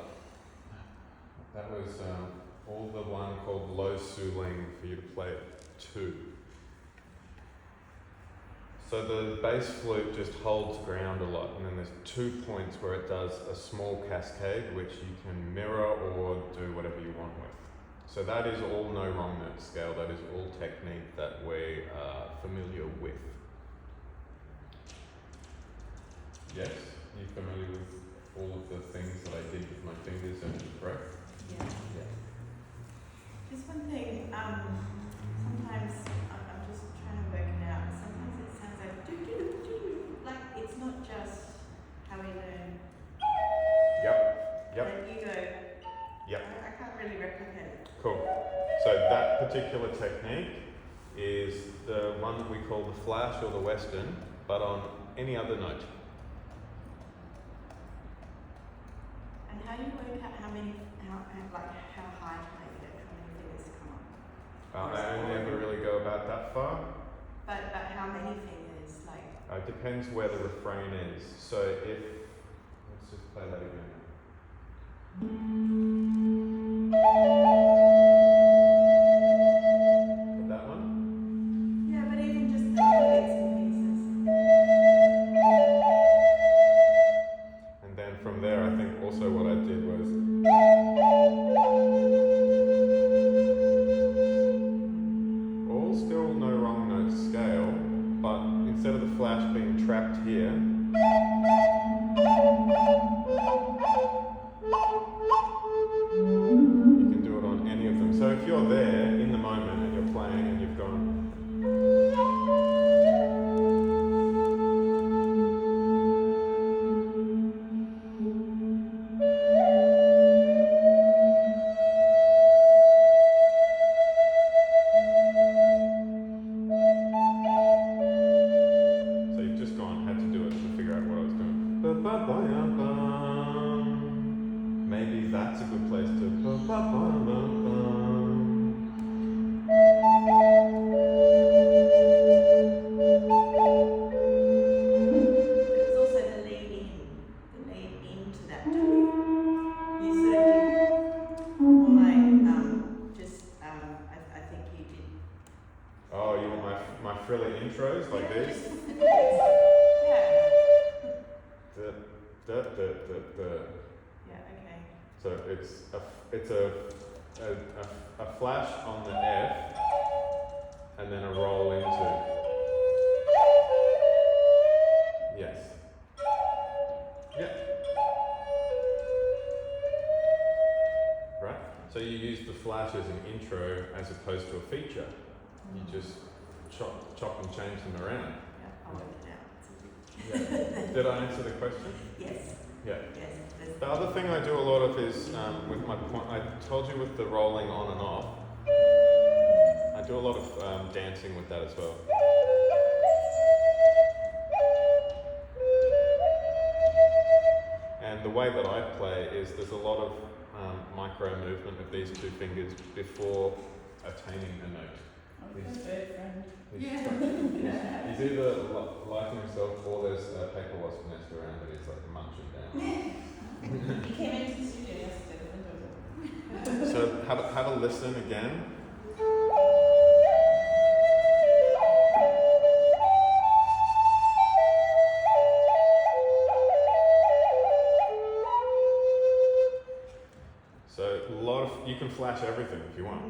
That was all the one called Low Suling for you to play at 2. So the bass flute just holds ground a lot, and then there's 2 points where it does a small cascade, which you can mirror or do whatever you want with. So that is all no wrong note scale. That is all technique that we are familiar with. Yes, are you familiar with all of the things that I did with my fingers and breath? Yeah. Yeah. Just one thing, sometimes I'm just trying to work it out. Sometimes it sounds like do, like it's not just how we learn. Yep. Yep. Like you go, Yep. I can't really replicate it. Cool. So that particular technique is the one that we call the flash or the western, but on any other note. And how do you work out how high can I get, how many fingers come up? I never really go about that far. But how many fingers, like? It depends where the refrain is. So if, let's just play that again. Got that one? Yeah, but even just the little bits and pieces. And then from there, I think also what I did was all still no wrong note scale, but instead of the flash being trapped here, you can do it on any of them. So if you're there in the moment and you're playing and you've gone, so you've just gone, had to do it to figure out what I was doing. Ba-ba-ba-ya-bum. Maybe that's a good place to ba-ba-ba-ba-bum. But it's also the lead into that too. You sort of did more like, I think you did. Oh, you want my frilly intros like Yeah, this? just- Yeah. Da, da, da, da, da. Yeah, okay. So it's a flash on the F and then a roll into. Yes. Yeah. Right? So you use the flash as an intro as opposed to a feature. You just chop and change them around. Yeah, I'll work it out. Yeah. Did I answer the question? Yes, Yeah. yes. The other thing I do a lot of is with my point. I told you with the rolling on and off. I do a lot of dancing with that as well. And the way that I play is there's a lot of micro movement of these 2 fingers before attaining a note. His bird friend. He's either liking himself or there's a paper wasp nest around that he's like munching down. He came into the studio yesterday, the window was open. So have a listen again. So you can flash everything if you want.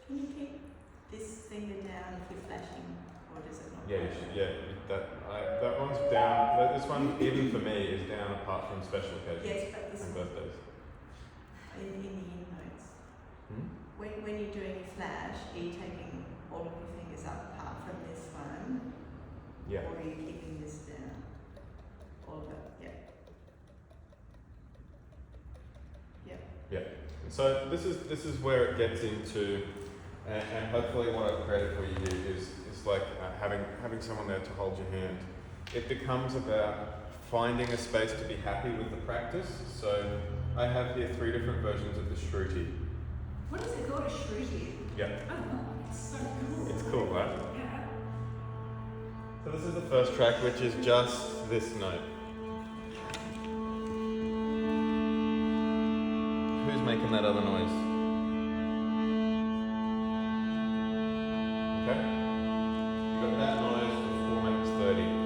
Can you keep this finger down if you're flashing, or does it not? Yeah, you should. Yeah, that one's down. This one, even for me, is down apart from special occasions Yes, but this and one, birthdays. in the in notes. Hmm? When you're doing a flash, are you taking all of your fingers up apart from this one? Yeah. Or are you keeping this down? All of it, yeah. So this is where it gets into, and hopefully what I've created for you here is like having someone there to hold your hand. It becomes about finding a space to be happy with the practice. So I have here 3 different versions of the Shruti. What is it called? A shruti? Yeah. Oh, it's so cool. It's cool, right? Yeah. So this is the first track, which is just this note. Who's making that other noise? Okay. You got that noise for 4 minutes 30.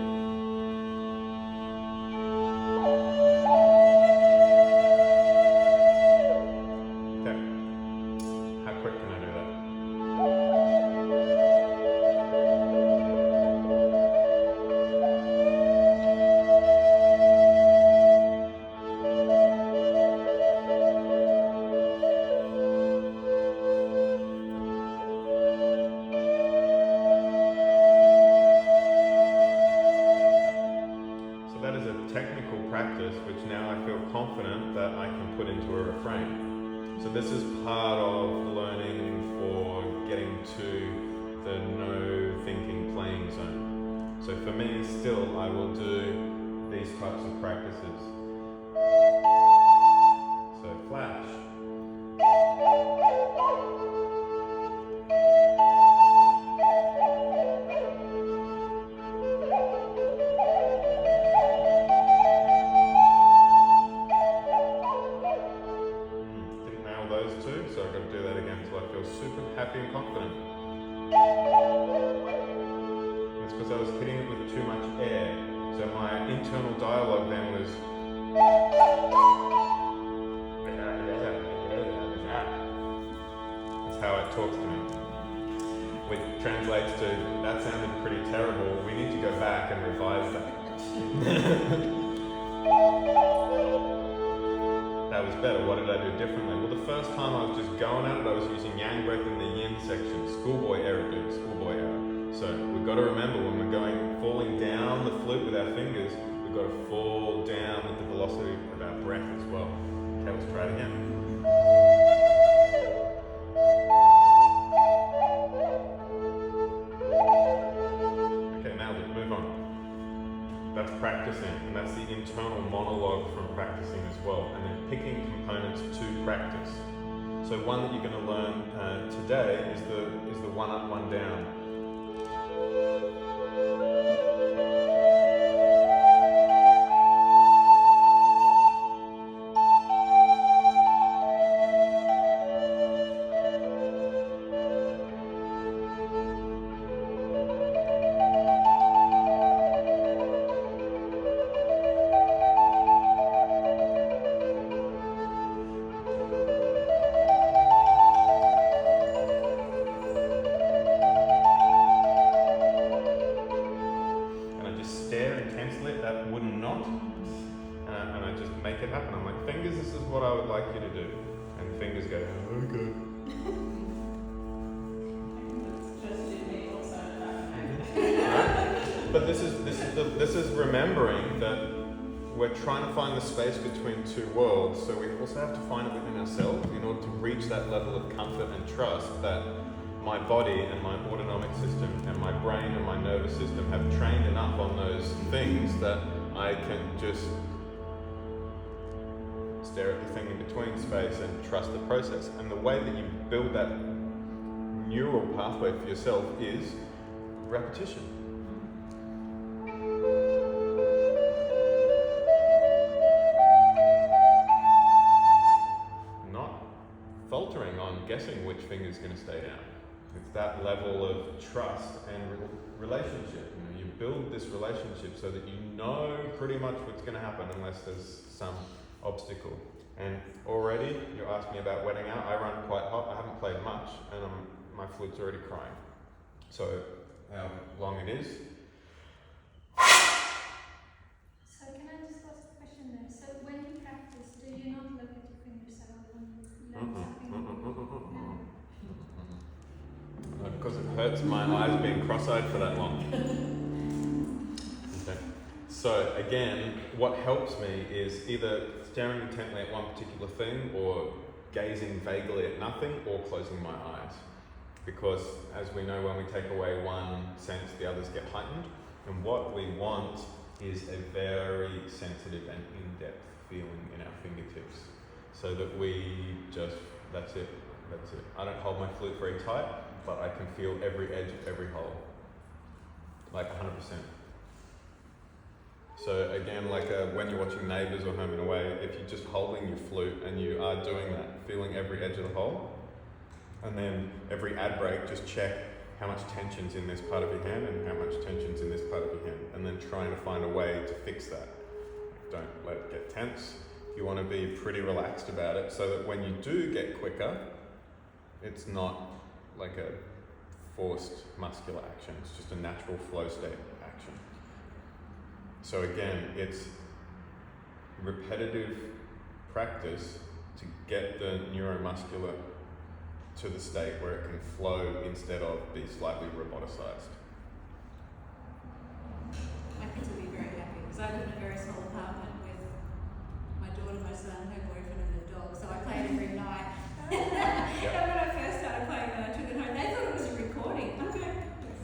So this is part of learning for getting to the no thinking playing zone. So for me, still, I will do these types of practices. So flash. Happy and confident. It's because I was hitting it with too much air. So my internal dialogue then was that's how it talks to me. Which translates to, that sounded pretty terrible. We need to go back and revise that. That was better. What did I do differently? Well, the first time I was just going at it, I was using yang breath in the yin section. Schoolboy error, dude. Schoolboy error. So we've got to remember when we're falling down the flute with our fingers, we've got to fall down with the velocity of our breath as well. Okay, let's try it again. Okay, now let's move on. That's practicing, and that's the internal monologue from practicing as well, and then picking components to practice. So one that you're going to learn today is the one up, one down. But this is remembering that we're trying to find the space between two worlds, so we also have to find it within ourselves in order to reach that level of comfort and trust that my body and my autonomic system and my brain and my nervous system have trained enough on those things that I can just stare at the thing in between space and trust the process. And the way that you build that neural pathway for yourself is repetition. Not faltering on guessing which finger's going to stay down. It's that level of trust and relationship. You build this relationship so that you know pretty much what's going to happen unless there's some obstacle. And already, you asked me about wetting out. I run quite hot. I haven't played much, and my flute's already crying. So, how long it is? So can I just ask a question there? So when you practice, do you not look at your fingers at all when you learn something? No. Because it hurts my eyes being cross-eyed for that long. Okay. So again, what helps me is either staring intently at one particular thing or gazing vaguely at nothing or closing my eyes. Because as we know, when we take away one sense, the others get heightened. And what we want is a very sensitive and in-depth feeling in our fingertips. So that we just, that's it. That's it. I don't hold my flute very tight, but I can feel every edge of every hole. Like 100%. So again, like when you're watching Neighbours or Home and Away, if you're just holding your flute and you are doing that, feeling every edge of the hole, and then every ad break, just check how much tension's in this part of your hand and how much tension's in this part of your hand, and then trying to find a way to fix that. Don't let it get tense. You want to be pretty relaxed about it so that when you do get quicker, it's not like a forced muscular action, it's just a natural flow state action. So again, it's repetitive practice to get the neuromuscular to the state where it can flow instead of be slightly roboticized. My kids will be very happy because I live in a very small apartment with my daughter, my son, her boyfriend, and the dog. So I play it every night. Yep. And when I first started playing and I took it home, they thought it was a recording. I'm going,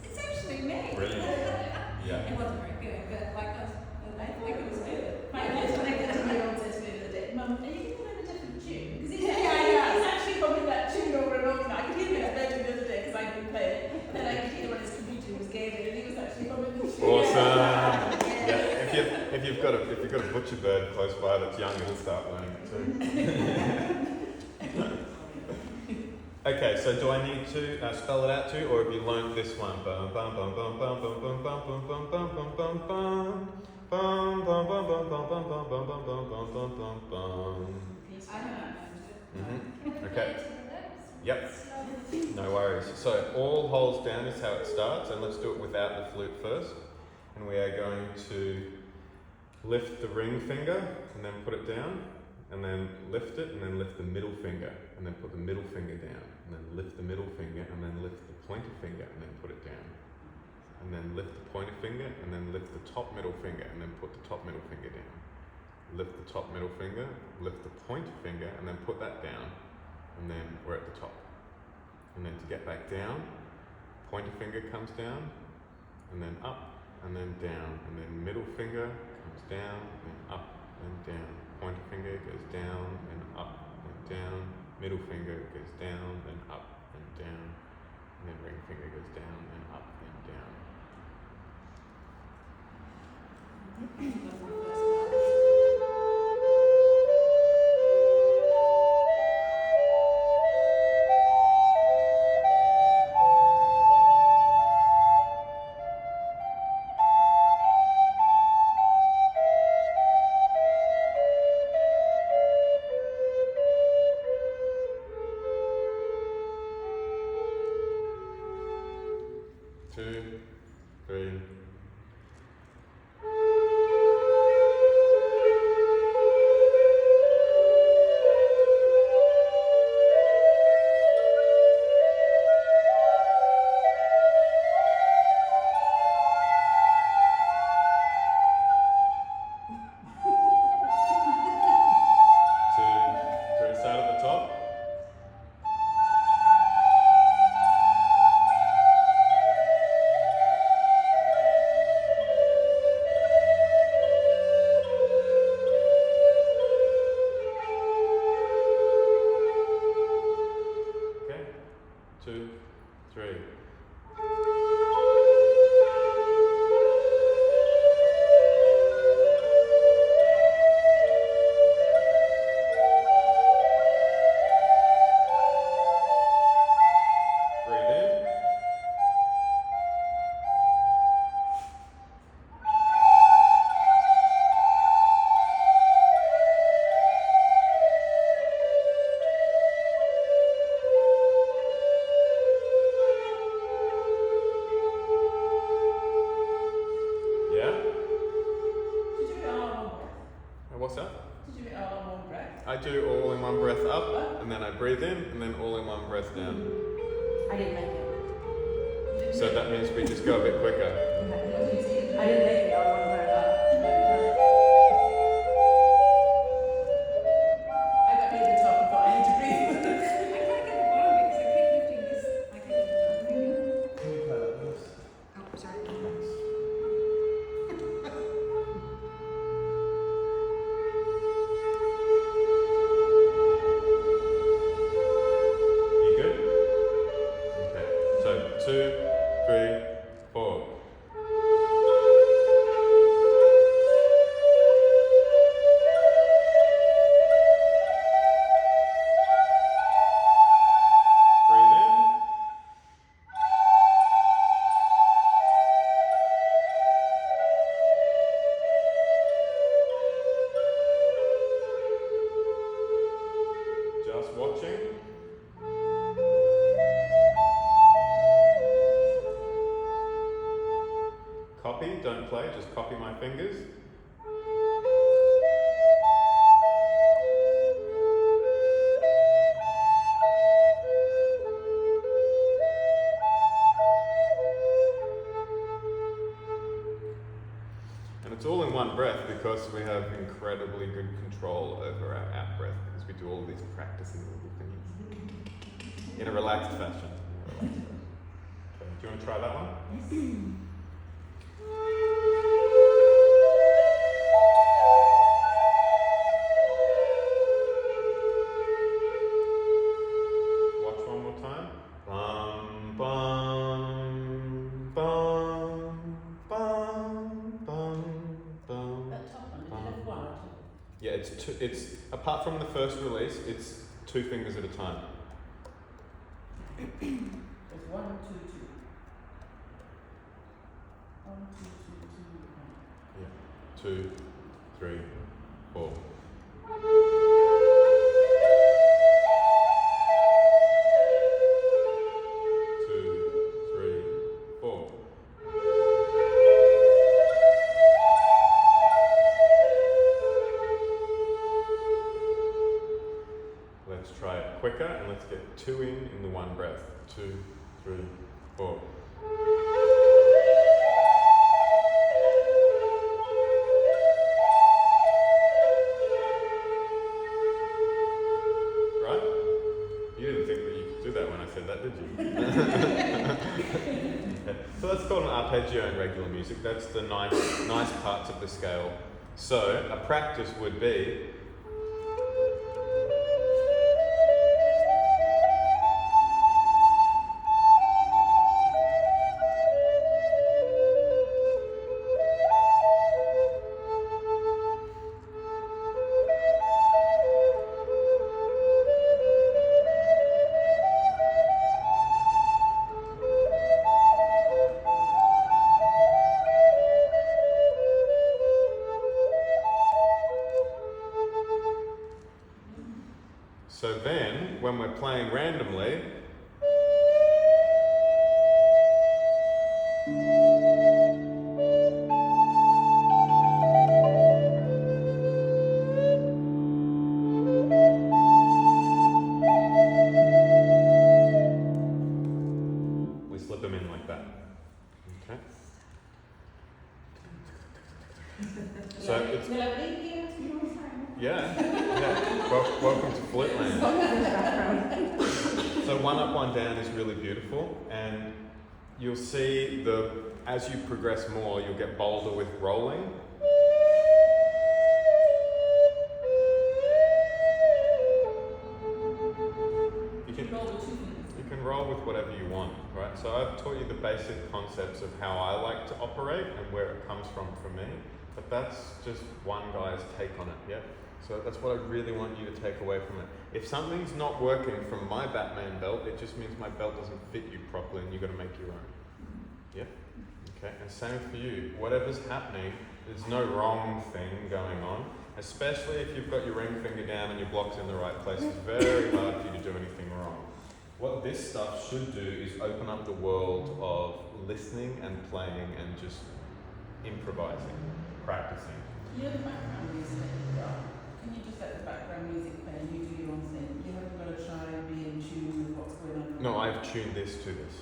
it's actually me. Brilliant. Yeah. It wasn't very good, but like I think it was good. My next one I get to my own says to me the other day, Mum, are you going to learn a different tune? Because he's actually humming that tune over and over. I could hear him in his bedroom the other day because I didn't play it. Then I could hear when his computer was gaming and he was actually humming the tune. Awesome. Yeah. If you've got a butcher bird close by that's young, it'll start learning it too. Okay, so do I need to spell it out too, or have you learned this one? Bum bum bum bum bum bum bum bum bum bum bum bum bum. Bum bum bum bum bum bum bum bum bum bum bum bum bum. I haven't learned it. Okay. Yep. No worries. So all holes down is how it starts, and let's do it without the flute first. And we are going to lift the ring finger and then put it down, and then lift it, and then lift the middle finger, and then put the middle finger down, and then lift the middle finger, and then lift the pointer finger, and then put it down. And then lift the pointer finger, and then lift the top middle finger, and then put the top middle finger down. Lift the top middle finger, lift the pointer finger, and then put that down, and then we're at the top. And then to get back down, pointer finger comes down, and then up, and then down, and then middle finger comes down, and up, and down. Pointer finger goes down, and up, and down. Middle finger goes down, and up, and down. And then ring finger goes down, and up, and down. Two, three. Start at the top. Okay, 2, 3. Breathe in. Yeah? Did you do it all in one breath? What's that? Did you do it all in one breath? I do all in one breath up, and then I breathe in, and then all in one breath down. I didn't make it. So that means we just go a bit quicker. Okay. I didn't make it all one breath up. I got near the top and thought I need to breathe. I can't get the bottom because I keep lifting this. I keep lifting the Can you play that with us? Oh, sorry. 2, 3, 4. Breathe in. Just watching. Copy, don't play, just copy my fingers. And it's all in one breath because we have incredibly good control over our out breath because we do all these practicing little things in a relaxed fashion. Okay. Do you want to try that one? Watch one more time. Bum, bum, bum, bum, bum, bum. That top one, did you have one or two? Yeah, it's two. It's apart from the first release, it's 2 fingers at a time. There's 1, 2, 2. 1, 2, 2, 2. Yeah. 2, 3, 4. Let's try it quicker and let's get 2 in the one breath. 2, 3, 4. Right? You didn't think that you could do that when I said that, did you? Okay. So that's called an arpeggio in regular music. That's the nice parts of the scale. So a practice would be so then, when we're playing randomly, we slip them in like that. Okay? So it's Will I be here tomorrow? yeah. Welcome to Flute Land. So one up, one down is really beautiful, and you'll see as you progress more, you'll get bolder with rolling. You can roll with whatever you want, right? So I've taught you the basic concepts of how I like to operate and where it comes from for me, but that's just one guy's take on it, yeah? So that's what I really want you to take away from it. If something's not working from my Batman belt, it just means my belt doesn't fit you properly and you've got to make your own. Yeah? Okay, and same for you. Whatever's happening, there's no wrong thing going on, especially if you've got your ring finger down and your block's in the right place. It's very hard for you to do anything wrong. What this stuff should do is open up the world of listening and playing and just improvising, practicing. You know the background music that you've got? Can you just let the background music play and you do your own thing? You haven't got to try and be in tune with what's going on. No, I've tuned this to this.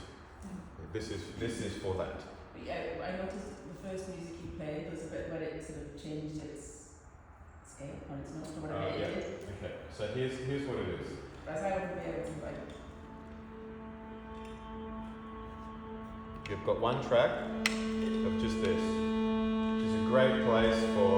This is for that. But yeah, I noticed the first music you played, there's a bit where it sort of changed its scale or its notes or whatever Yeah. it is. Okay. So here's what it is. Whereas I wouldn't be able to like. You've got one track of just this, which is a great place for.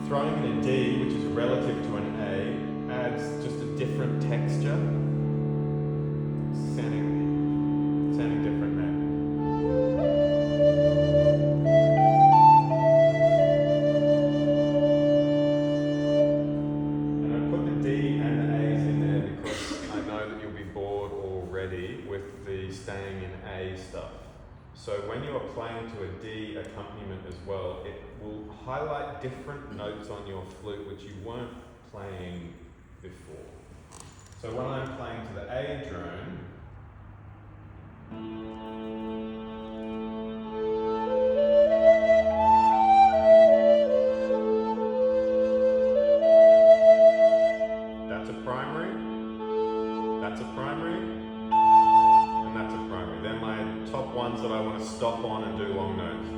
throwing in a D, which is relative to an A, adds just a different texture. Sounding different there. And I put the D and the A's in there because I know that you'll be bored already with the staying in A stuff. So when you are playing to a D accompaniment as well, it will highlight different notes on your flute which you weren't playing before. So when I'm playing to the A drone, that's a primary, that's a primary, and that's a primary. They're my top ones that I want to stop on and do long notes.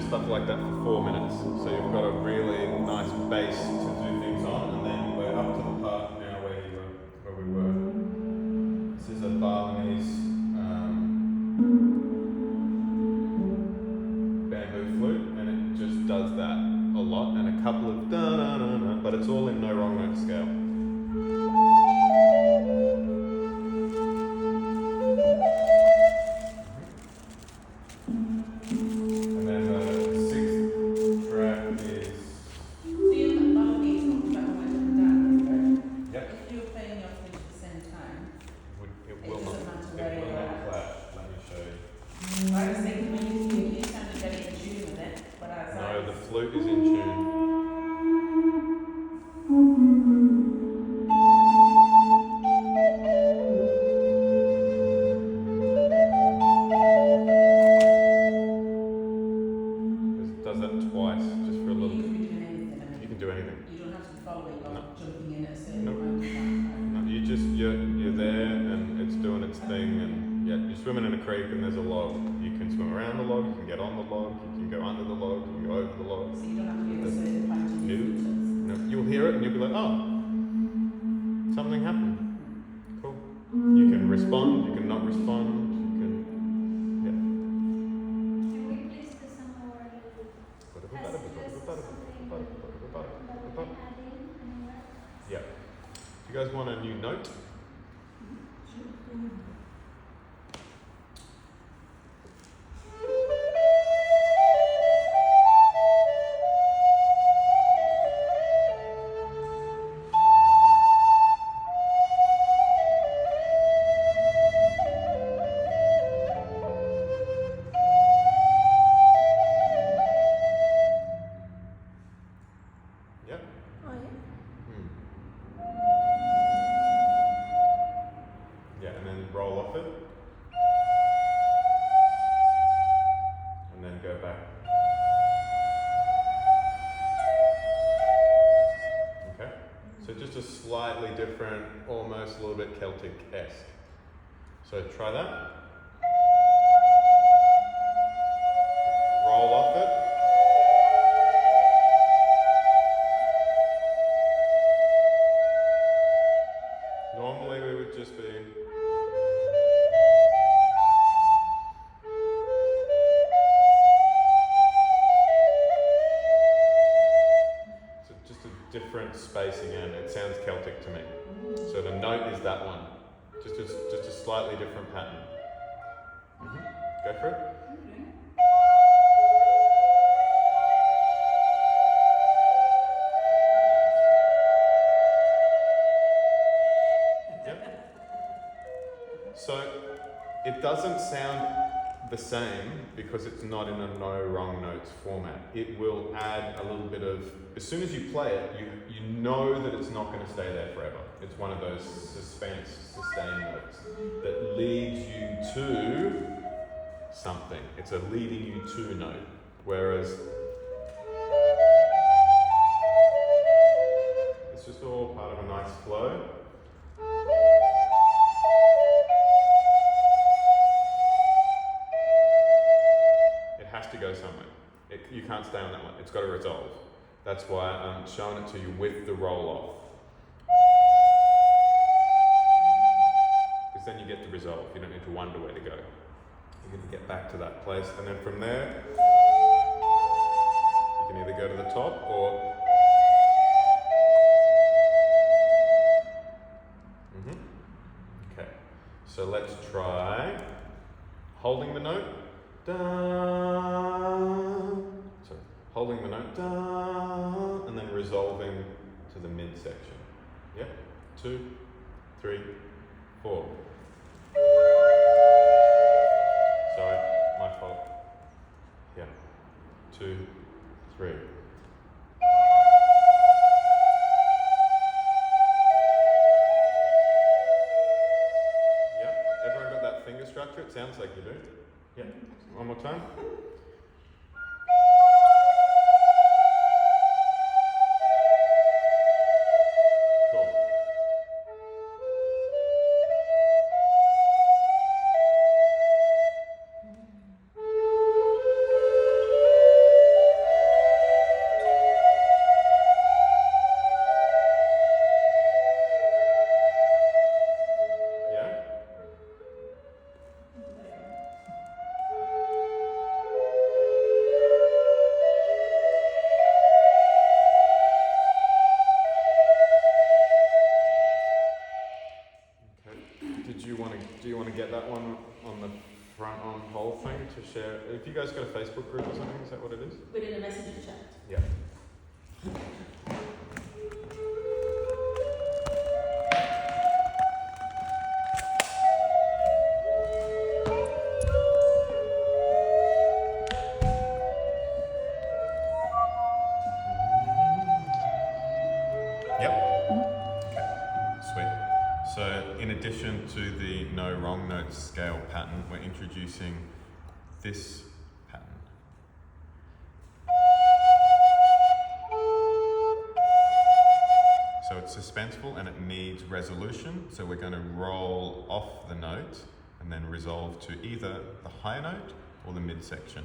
Stuff like that for 4 minutes. So you've got a really nice base to do things on, and then we're up to the part now where we were. This is a Balinese bamboo flute, and it just does that a lot, and a couple of da-da-da-da, but it's all in no wrong note scale. Mm-hmm. following or No. jumping in at a certain Nope. point. No, you're there and it's doing its thing, and yeah, you're swimming in a creek and there's a log. You can swim around the log, you can get on the log, you can go under the log, you can go over the log. So you don't have to be at a certain point in No. your futures. No, you'll hear it and you'll be like, oh, something happened. Cool. You can respond, you can not respond, you can, yeah. Can we please do some more passages or something that we can add in anywhere? Yeah. Do you guys want a new note? Yep. Oh yeah. Hmm. Yeah, and then roll off it. And then go back. Okay? So just a slightly different, almost a little bit Celtic-esque. So try that. Roll off it. Normally we would just be. So just a different spacing, and it sounds Celtic to me. So the note is that one. Just a slightly different pattern. Go for it. So it doesn't sound the same because it's not in a no wrong notes format. It will add a little bit of, as soon as you play it, you know that it's not going to stay there forever. It's one of those suspense, sustained notes that leads you to something. It's a leading you to note. Whereas it's just all part of a nice flow. To go somewhere. You can't stay on that one. It's got to resolve. That's why I'm showing it to you with the roll off. Because then you get to resolve. You don't need to wonder where to go. You're going to get back to that place, and then from there, you can either go to the top or. Okay. So let's try holding the note. Da, sorry, holding the note, da, and then resolving to the midsection. Yep, 2, 3, 4. Sorry, my fault. Yeah, 2, 3. Yep, everyone got that finger structure? It sounds like you do. Yeah. One more time. Cool. Yeah? Do you want to get that one on the front on whole thing to share? If you guys got a Facebook group or something, is that what it is? Within a messenger chat. Yeah. So in addition to the no wrong notes scale pattern, we're introducing this pattern. So it's suspenseful and it needs resolution. So we're going to roll off the note and then resolve to either the high note or the midsection.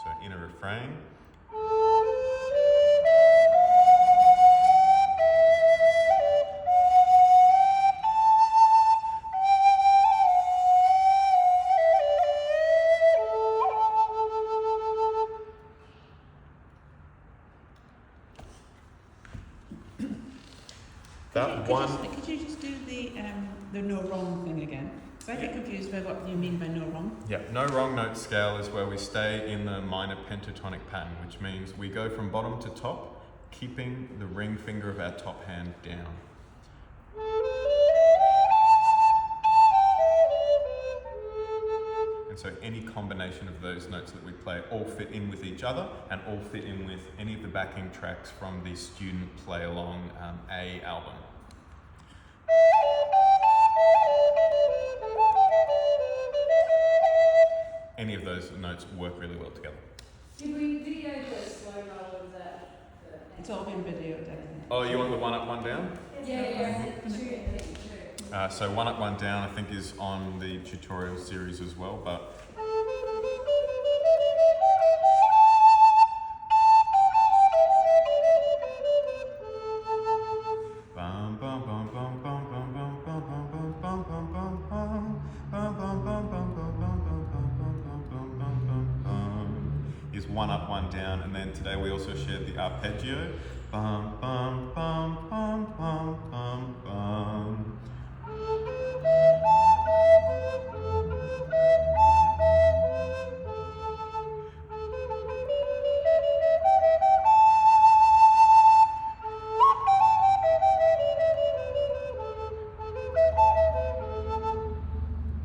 So in a refrain. Could you just do the no wrong thing again? So I get confused by what you mean by no wrong. Yeah, no wrong note scale is where we stay in the minor pentatonic pattern, which means we go from bottom to top, keeping the ring finger of our top hand down. And so any combination of those notes that we play all fit in with each other and all fit in with any of the backing tracks from the student play along A album. Any of those notes work really well together. Did we video the slow roll of the It's all been videoed, everything. Oh, you want the one up, one down? Yeah. So one up, one down, I think is on the tutorial series as well, but is one up, one down, and then today we also shared the arpeggio. Bum, bum, bum, bum, bum, bum, bum.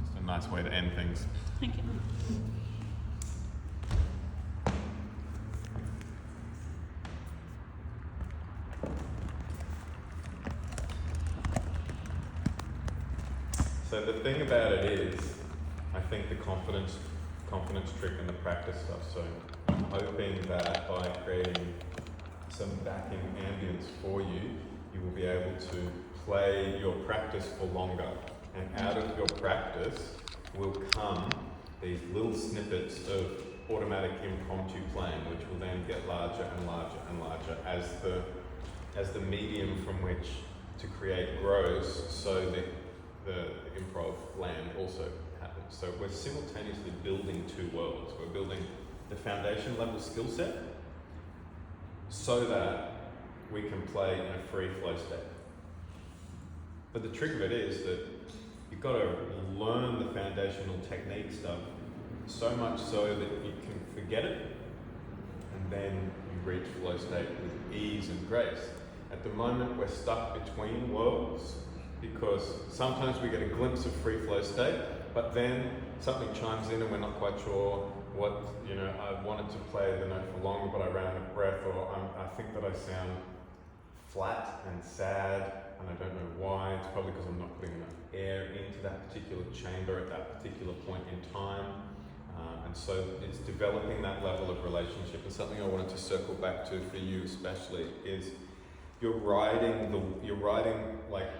Just a nice way to end things. Thank you. So the thing about it is, I think the confidence trick and the practice stuff. So I'm hoping that by creating some backing ambience for you, you will be able to play your practice for longer. And out of your practice will come these little snippets of automatic impromptu playing, which will then get larger and larger and larger as the medium from which to create grows, so that the improv land also happens. So we're simultaneously building two worlds. We're building the foundation level skill set so that we can play in a free flow state. But the trick of it is that you've got to learn the foundational technique stuff so much so that you can forget it, and then you reach flow state with ease and grace. At the moment, we're stuck between worlds, because sometimes we get a glimpse of free flow state, but then something chimes in and we're not quite sure what, I wanted to play the note for longer, but I ran out of breath, or I think that I sound flat and sad, and I don't know why. It's probably because I'm not putting enough air into that particular chamber at that particular point in time. And so it's developing that level of relationship. And something I wanted to circle back to for you especially is you're riding like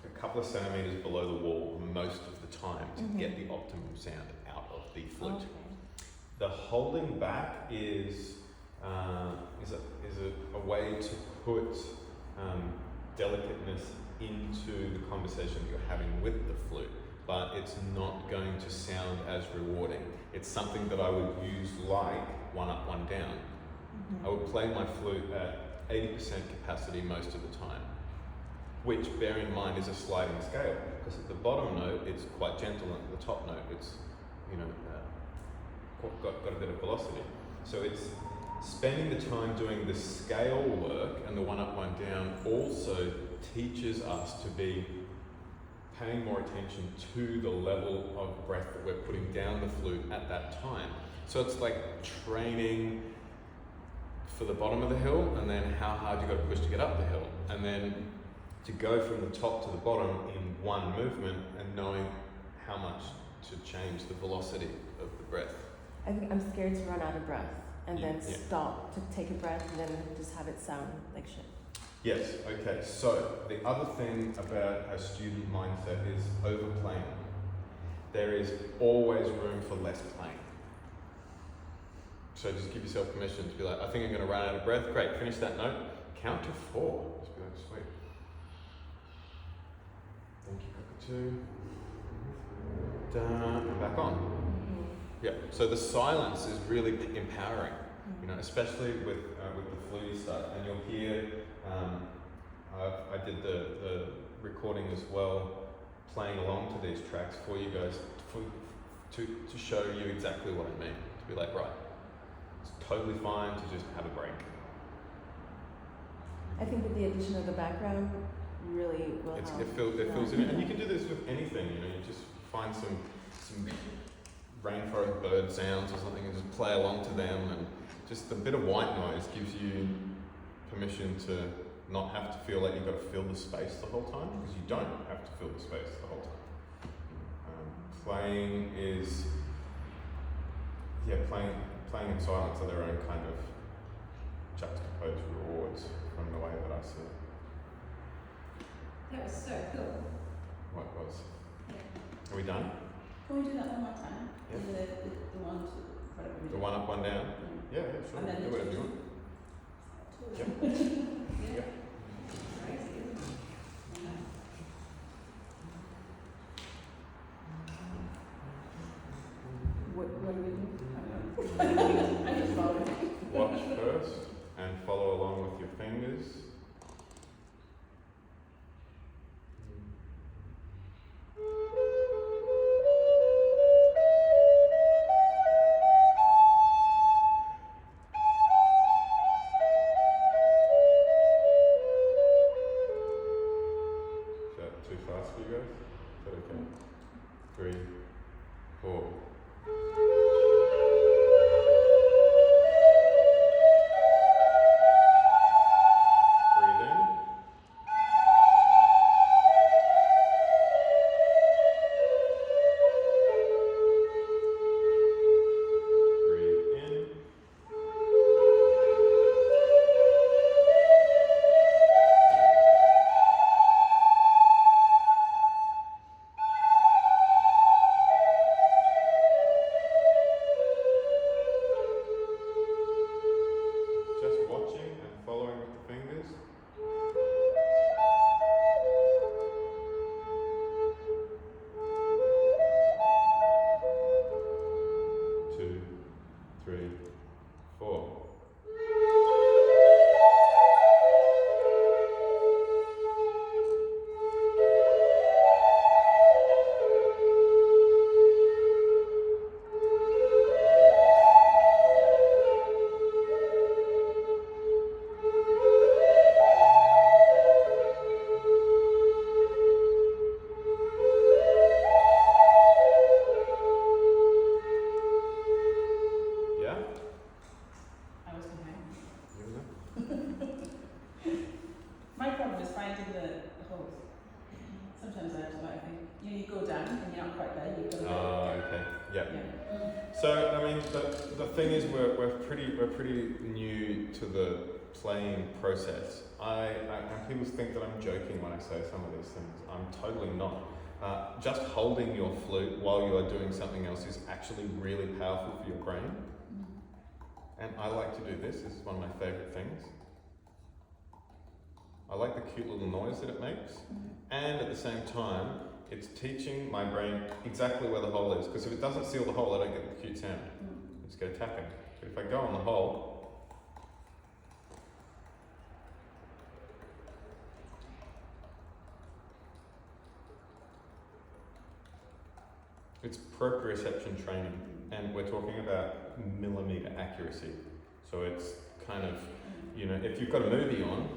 a couple of centimeters below the wall most of the time to get the optimum sound out of the flute. Okay. The holding back is a way to put delicateness into the conversation that you're having with the flute, but it's not going to sound as rewarding. It's something that I would use like one up, one down. I would play my flute at 80% capacity most of the time, which, bear in mind, is a sliding scale, because at the bottom note it's quite gentle, and at the top note it's got a bit of velocity. So it's spending the time doing the scale work, and the one up, one down also teaches us to be paying more attention to the level of breath that we're putting down the flute at that time. So it's like training for the bottom of the hill, and then how hard you've got to push to get up the hill, and then to go from the top to the bottom in one movement, and knowing how much to change the velocity of the breath. I think I'm scared to run out of breath and then Yeah. stop to take a breath and then just have it sound like shit. Yes, okay. So the other thing about a student mindset is overplaying. There is always room for less playing. So just give yourself permission to be like, I think I'm going to run out of breath. Great, finish that note. Count to 4. Just be like, sweet. Thank you, cockatoo. Done, and back on. Yeah. So the silence is really empowering. You know, especially with the Flute stuff, and you'll hear. I did the recording as well, playing along to these tracks for you guys, to show you exactly what I mean. To be like, right, it's totally fine to just have a break. I think that the addition of the background really will help. It fills in, and you can do this with anything. You know, you just find some rainforest bird sounds or something, and just play along to them, and just a bit of white noise gives you permission to not have to feel like you've got to fill the space the whole time, because you don't have to fill the space the whole time. Playing is, playing in silence are their own kind of juxtaposed rewards from the way that I see it. That was so cool. What was? Yeah. Are we done? Can we do that one more time? Yeah. The one to whatever we The did. one up, one down? Yeah, sure. And then Do whatever you want. Yeah. Yeah. Crazy, isn't it? What do we do? I just followed. Watch first and follow along with your fingers. Is that too fast for you guys? Is that okay? 3, 4. Breathe in. Breathe in. Just watching and following with the fingers. Two, 3, 4. Yeah? I was behind. You know? My problem is finding the holes. Sometimes I have to, I think, you go down and you're not quite there, you go Oh, okay. Yeah. Yeah. So I mean, the thing is, we're pretty new to the playing process. And people think that I'm joking when I say some of these things. I'm totally not. Just holding your flute while you are doing something else is actually really powerful for your brain. And I like to do this. This is one of my favorite things. I like the cute little noise that it makes, and at the same time, it's teaching my brain exactly where the hole is. Because if it doesn't seal the hole, I don't get the cute sound. I just go tapping. But if I go on the hole, it's proprioception training, and we're talking about millimeter accuracy. So it's kind of, you know, if you've got a movie on,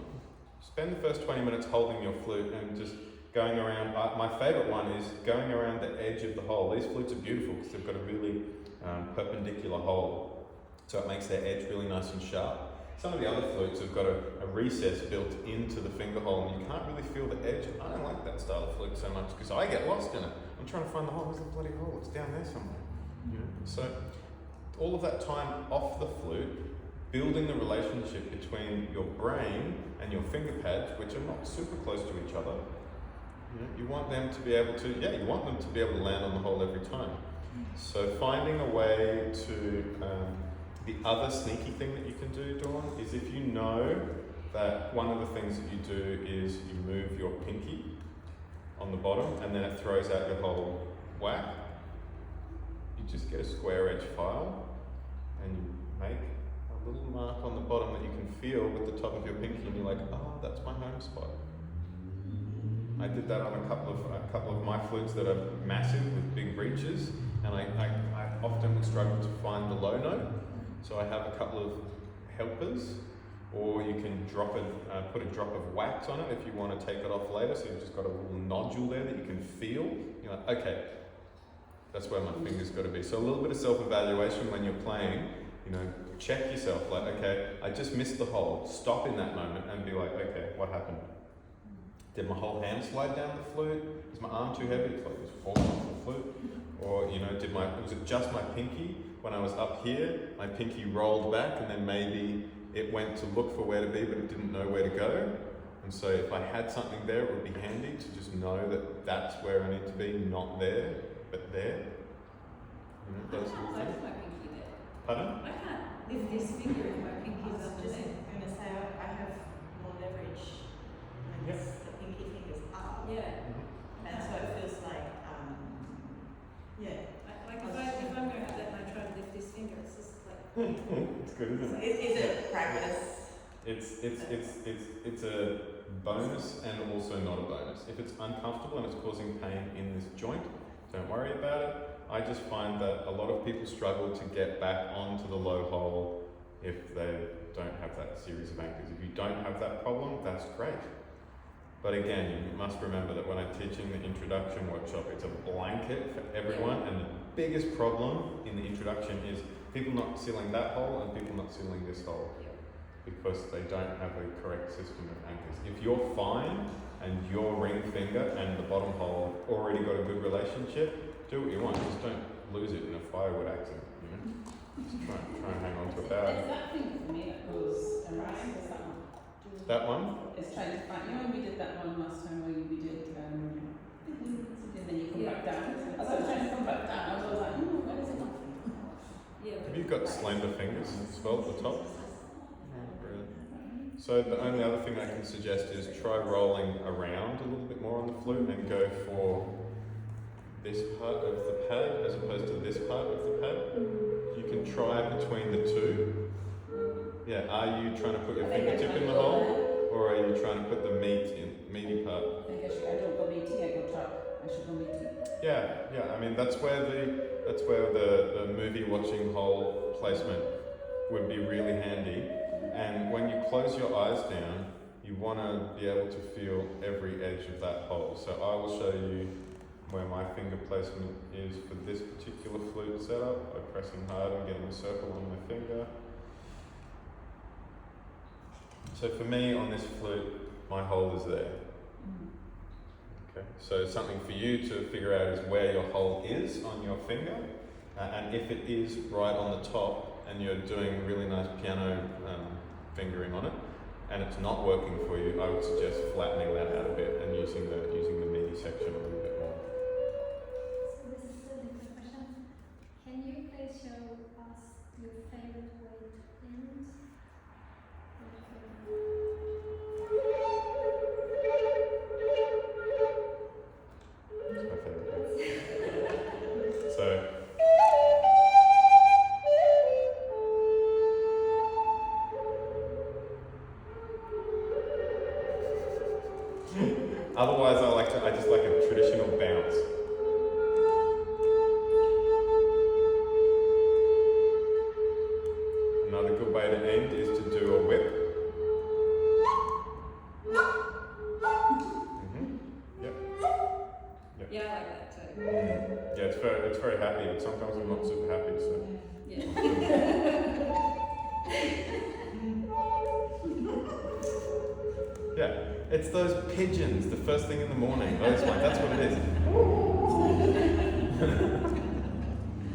spend the first 20 minutes holding your flute and just going around. My favourite one is going around the edge of the hole. These flutes are beautiful because they've got a really perpendicular hole, so it makes their edge really nice and sharp. Some of the other flutes have got a recess built into the finger hole, and you can't really feel the edge. I don't like that style of flute so much because I get lost in it. I'm trying to find the hole. Where's the bloody hole? It's down there somewhere. You know? So all of that time off the flute, building the relationship between your brain and your finger pads, which are not super close to each other. You want them to be able to, you want them to be able to land on the hole every time. So finding a way to, the other sneaky thing that you can do, Dawn, is if you know that one of the things that you do is you move your pinky on the bottom and then it throws out your whole whack, you just get a square edge file and you make a little mark on the bottom that you can feel with the top of your pinky and you're like, oh, that's my home spot. I did that on a couple of my flutes that are massive with big reaches, and I often would struggle to find the low note. So I have a couple of helpers, or you can drop it, put a drop of wax on it if you want to take it off later. So you've just got a little nodule there that you can feel. You're like, okay, that's where my finger's got to be. So a little bit of self-evaluation when you're playing. Check yourself. Like, okay, I just missed the hole. Stop in that moment and be like, okay, what happened? Did my whole hand slide down the flute? Is my arm too heavy? It's like it's falling off the flute. Or, was it just my pinky? When I was up here, my pinky rolled back and then maybe it went to look for where to be, but it didn't know where to go. And so if I had something there, it would be handy to just know that that's where I need to be, not there, but there. Those little things. My pinky there. Pardon? I can't lift this finger if my pinky's up just there. going to say I have more leverage when Yep. the pinky finger's up. Yeah. And so it feels like, If I'm going to let my try to lift this finger, it's just like. It's good, isn't it? Is it practice? It's a bonus and also not a bonus. If it's uncomfortable and it's causing pain in this joint, don't worry about it. I just find that a lot of people struggle to get back onto the low hole if they don't have that series of anchors. If you don't have that problem, that's great. But again, you must remember that when I'm teaching the introduction workshop, it's a blanket for everyone, and the biggest problem in the introduction is people not sealing that hole and people not sealing this hole because they don't have a correct system of anchors. If you're fine and your ring finger and the bottom hole have already got a good relationship, do what you want. Just don't lose it in a firewood accident. Just try and hang on to it bad. It's that thing for me that goes around. Is that one? That one? It's trying to find. When we did that one last time where we did, and then you come back down. As I was trying to come back down, I was like, where is it not? Yeah. Have you got slender fingers as well at the top? So the only other thing I can suggest is try rolling around a little bit more on the flute and go for this part of the pad as opposed to this part of the pad. You can try between the two. Yeah, are you trying to put your fingertip in the hole, or are you trying to put the meaty part? I think I don't go meaty, I go top. I should go meaty. Yeah. I mean that's where the movie watching hole placement would be really handy. And when you close your eyes down, you want to be able to feel every edge of that hole. So I will show you where my finger placement is for this particular flute setup by pressing hard and getting a circle on my finger. So for me on this flute, my hole is there. Okay. So something for you to figure out is where your hole is on your finger, and if it is right on the top, and you're doing really nice piano fingering on it, and it's not working for you, I would suggest flattening that out a bit and using the meaty section a little bit more. So this is a different question. Can you please show us your favorite way to end? It's my favorite bit. So. Otherwise, I just like a traditional bounce. Another good way to end is to do a whip. Yep. Yeah, I like that too. Yeah, it's very happy, but sometimes I'm not super happy. So. Yeah, it's those pigeons the first thing in the morning. That's what it is.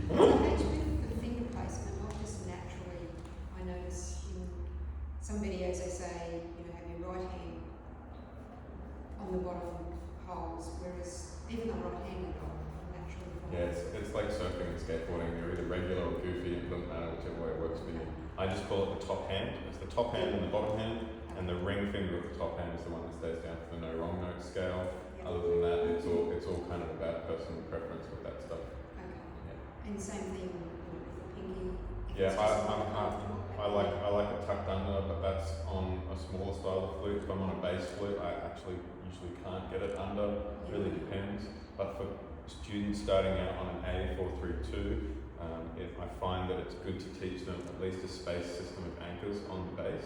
The finger placement call it the top hand. It's the top hand and the bottom hand, and the ring finger of the top hand is the one that stays down for the no wrong note scale. Yeah. Other than that, it's all kind of about personal preference with that stuff. Okay. And same thing with the pinky. Yeah, It's just I like it tucked under, but that's on a smaller style of flute. If I'm on a bass flute, I actually usually can't get it under. It really depends. But for students starting out on an A432, I find that it's good to teach them at least a space system of anchors on the bass,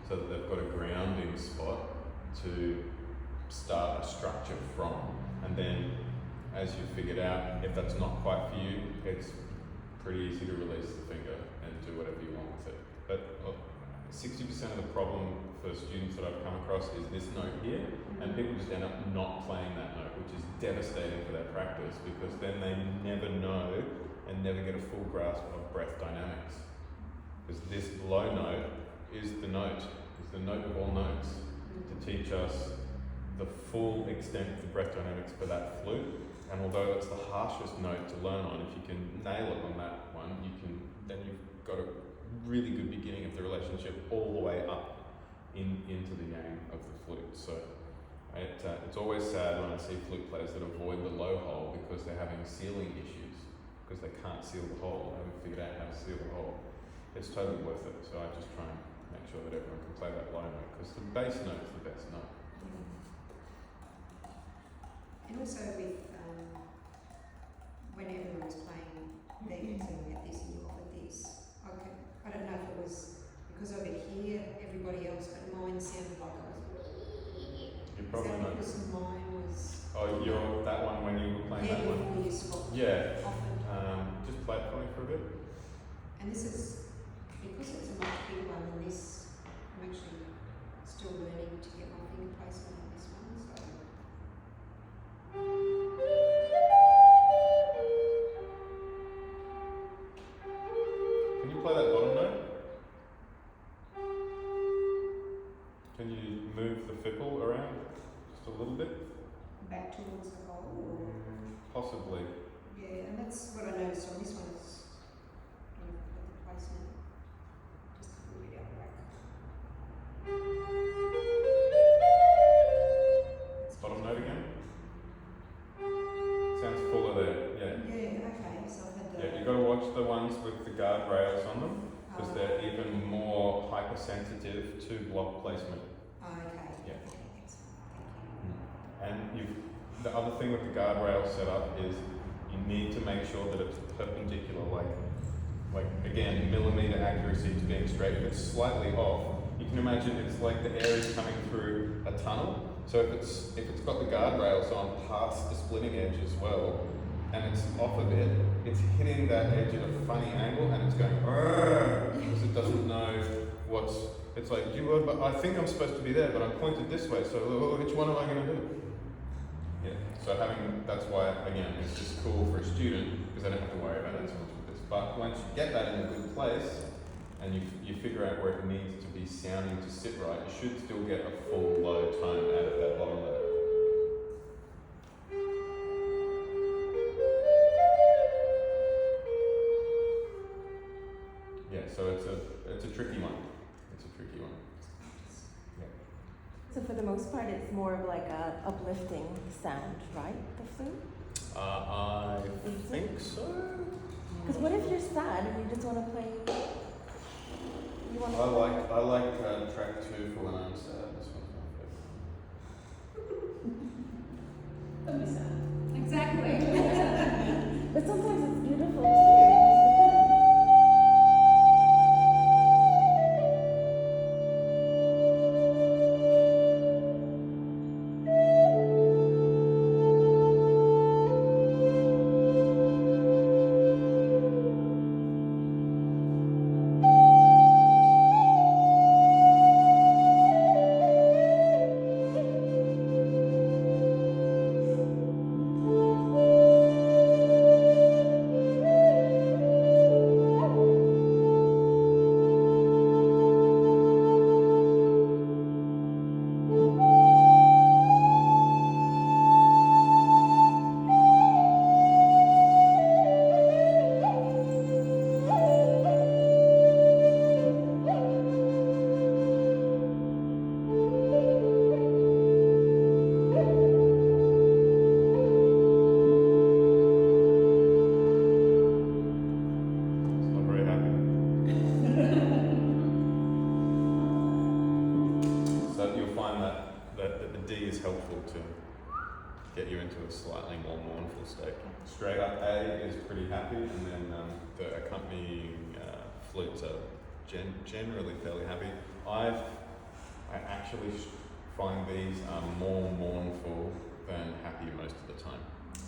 so that they've got a grounding spot to start a structure from. And then, as you've figured out, if that's not quite for you, it's pretty easy to release the finger and do whatever you want with it. But 60% of the problem for students that I've come across is this note here, and people just end up not playing that note, which is devastating for their practice, because then they never know and never get a full grasp of breath dynamics. Because this low note is the note of all notes, to teach us the full extent of the breath dynamics for that flute. And although it's the harshest note to learn on, if you can nail it on that one, then you've got a really good beginning of the relationship all the way up into the yang of the flute. So it's always sad when I see flute players that avoid the low hole because they're having sealing issues, because they can't seal the hole, they haven't figured out how to seal the hole. It's totally worth it, so I just try and make sure that everyone can play that low note, because the bass note is the best note. And also with when everyone was playing theirs and we had this and you offered this, I don't know if it was because over here everybody else, but mine sounded like I was. You probably know. Because mine was. Oh, you're that one when you were playing that one? Before you stopped. Yeah. Often. Just play it for me for a bit. And this is, because it's a much bigger one than this, I'm actually still learning to get my finger placement on this one, so. Can you play that bottom note? Can you move the fiddle around just a little bit? Back towards the hole, or? Possibly. Yeah, and that's what I noticed on this one is, the placement, just a little bit out back. Bottom note again. Sounds fuller there. Yeah. Yeah, okay, so I had the. Yeah, you got to watch the ones with the guardrails on them, because they're even more hypersensitive to block placement. Oh, okay. Yeah. Okay, excellent. Thank you. And the other thing with the guardrail setup is you need to make sure that it's perpendicular, like again, millimeter accuracy to being straight. If it's slightly off, you can imagine it's like the air is coming through a tunnel. So if it's got the guardrails on past the splitting edge as well, and it's off a bit, it's hitting that edge at a funny angle, and it's going because it doesn't know what's. It's like but I think I'm supposed to be there, but I'm pointed this way. So which one am I going to do? Yeah. So that's why again it's just cool for a student, because they don't have to worry about it so much with this. But once you get that in a good place, and you figure out where it needs to be sounding to sit right, you should still get a full low tone out of that bottom note. Yeah, so it's a tricky one. It's a tricky one. Yeah. So for the most part, it's more of like a uplifting sound, right? The flute. I think so. Because what if you're sad and you just want to play? You want I like track 2 for when I'm sad. This one's my favorite. Don't be sad. Exactly. But sometimes it's beautiful too. It just depends. helpful to get you into a slightly more mournful state. Straight up A is pretty happy, and then the accompanying flutes are generally fairly happy. I actually find these are more mournful than happy most of the time.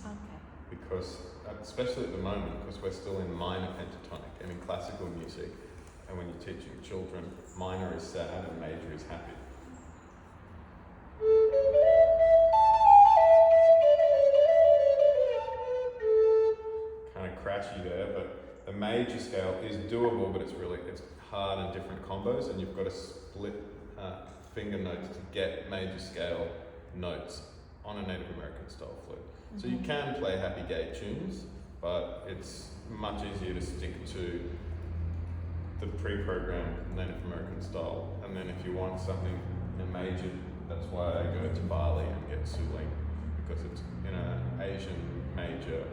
Okay. Because, especially at the moment, because we're still in minor pentatonic, and in classical music, and when you're teaching children, minor is sad and major is happy. Kind of crashy there, but the major scale is doable, but it's hard in different combos, and you've got to split finger notes to get major scale notes on a Native American style flute. So you can play happy gay tunes, but it's much easier to stick to the pre-programmed Native American style. And then if you want something in major, that's why I go to Bali and get suling, because it's in an Asian major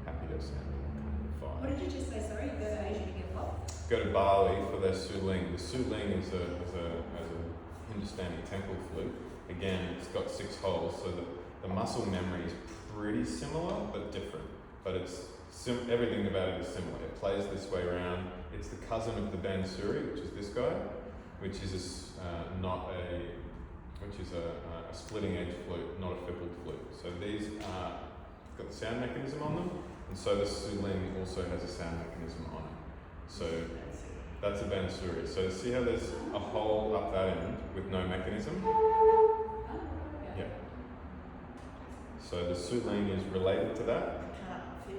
happier sounding kind of vibe. What did you just say? Sorry, you go to Asia to get what? Go to Bali for their suling. The suling is a Hindustani temple flute. Again, it's got 6 holes, so that the muscle memory is pretty similar but different. But it's everything about it is similar. It plays this way around. It's the cousin of the bansuri, which is this guy, which is a splitting edge flute, not a fippled flute. So these got the sound mechanism on them, and so the suling also has a sound mechanism on it. So that's a bansuri. So see how there's a hole up that end with no mechanism? Yeah. So the suling is related to that,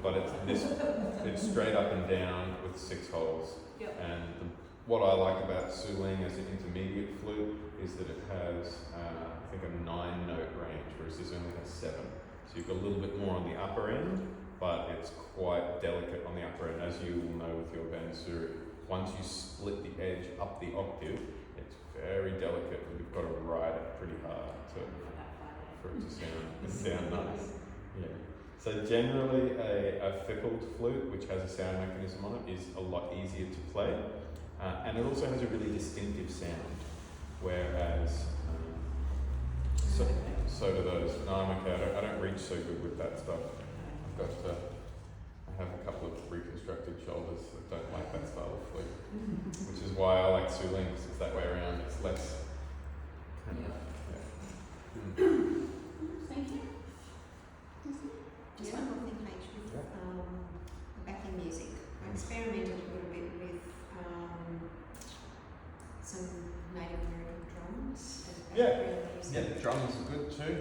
but it's straight up and down with 6 holes. Yep. And what I like about suling as an intermediate flute is that it has, I think, a 9-note range, whereas this only has 7. So you've got a little bit more on the upper end, but it's quite delicate on the upper end, as you will know with your bansuri. Once you split the edge up the octave, it's very delicate, and you've got to ride it pretty hard for it to sound nice. Yeah. So generally, a fickled flute, which has a sound mechanism on it, is a lot easier to play, and it also has a really distinctive sound. Whereas, so do those. No, I'm okay. I don't reach so good with that stuff. I have a couple of reconstructed shoulders that don't like that style of flute, which is why I like suling, because it's that way around. It's less kind of, Thank you. Just one more thing, H, with the backing music. I experimented a little bit with some Native American drums as background music. Yeah, drums are good too.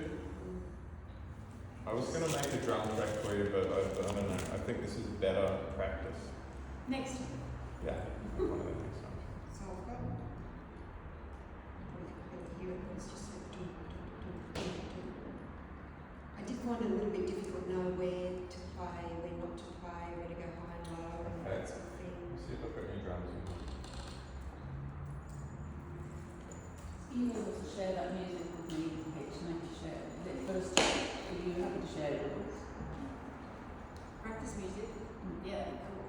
I was going to make a drum track for you, but I don't know. I think this is better practice. Next time. Yeah, one of the next times. So I've got, here it was just like do. I did find it a little bit difficult to know where to play, where not to play, where to go high and low, and that sort of thing. Let's see if I've got any drums in here. Are you able to share that music with me, H, and I can share it? Is it first, are you happy to share it with us? Practice music. Yeah, cool.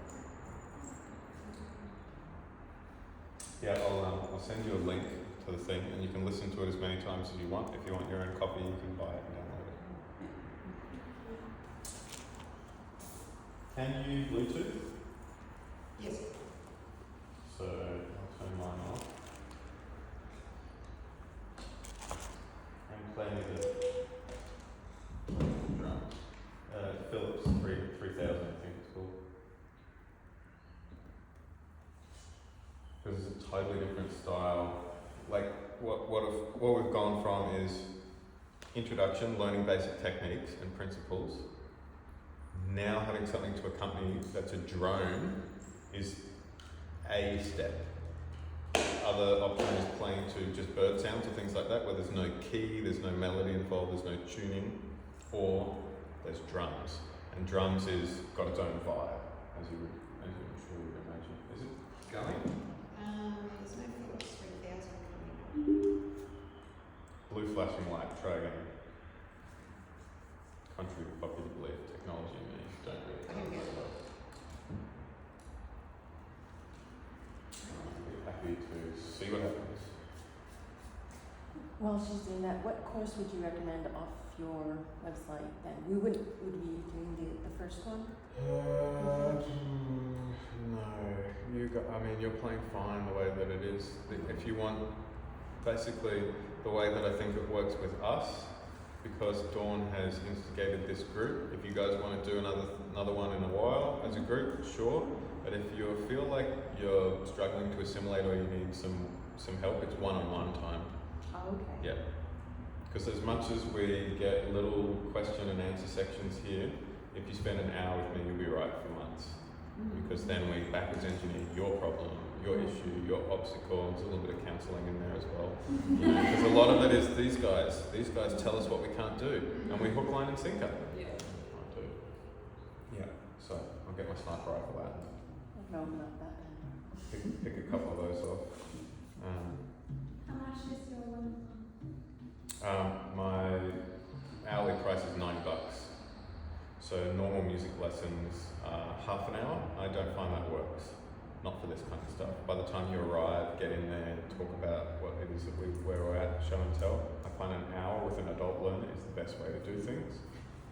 Yeah, I'll send you a link to the thing, and you can listen to it as many times as you want. If you want your own copy, you can buy it and download it. Can you Bluetooth? Yes. So I'll turn mine off. And play me the drum. Philips 3000, I think it's called. Because it's a totally different style. Like what we've gone from is introduction, learning basic techniques and principles. Now having something to accompany that's a drone is a step. Other option is playing to just bird sounds or things like that, where there's no key, there's no melody involved, there's no tuning, or there's drums. And drums is got its own vibe, as I'm sure you would imagine. Is it going? There's no Philips 3000 coming up. Blue flashing light, try again. Contrary to popular belief, technology and me don't really Here we go. I'd be happy to see what happens. While she's doing that, what course would you recommend off your website then? Would we be doing the first one? No, you're playing fine the way that it is. If you want, basically, the way that I think it works with us, because Dawn has instigated this group. If you guys want to do another one in a while as a group, sure. But if you feel like you're struggling to assimilate or you need some help, it's one-on-one time. Oh, okay. Yeah. Because as much as we get little question and answer sections here, if you spend an hour with me, you'll be right for months. Because then we backwards engineer your problem, your issue, your obstacle, and there's a little bit of counselling in there as well. Because a lot of it is these guys tell us what we can't do, and we hook, line, and sinker. Yeah. Can't do. Yeah. So I'll get my sniper rifle out. No, not that. Pick a couple of those off. How much is your one? My hourly price is $90. So normal music lessons, half an hour. I don't find that works. Not for this kind of stuff. By the time you arrive, get in there, talk about what it is that where we're at, show and tell. I find an hour with an adult learner is the best way to do things.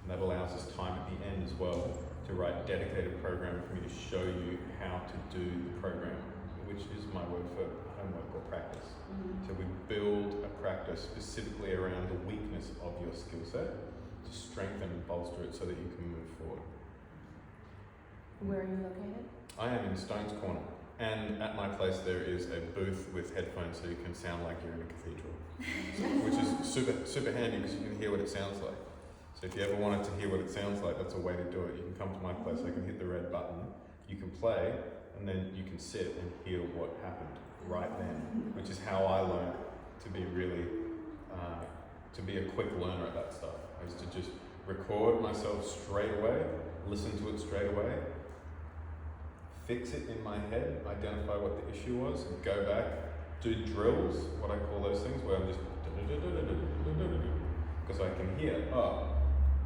And that allows us time at the end as well to write dedicated programming for me to show you how to do the program, which is my word for homework or practice. So we build a practice specifically around the weakness of your skill set to strengthen and bolster it so that you can move forward. Where are you located? I am in Stone's Corner, and at my place there is a booth with headphones so you can sound like you're in a cathedral, which is super handy because you can hear what it sounds like. So if you ever wanted to hear what it sounds like, that's a way to do it. You can come to my place, I can hit the red button, you can play, and then you can sit and hear what happened right then, which is how I learned to be really, to be a quick learner at that stuff. I used to just record myself straight away, listen to it straight away, fix it in my head, identify what the issue was, and go back, do drills, what I call those things, where I'm just because I can hear,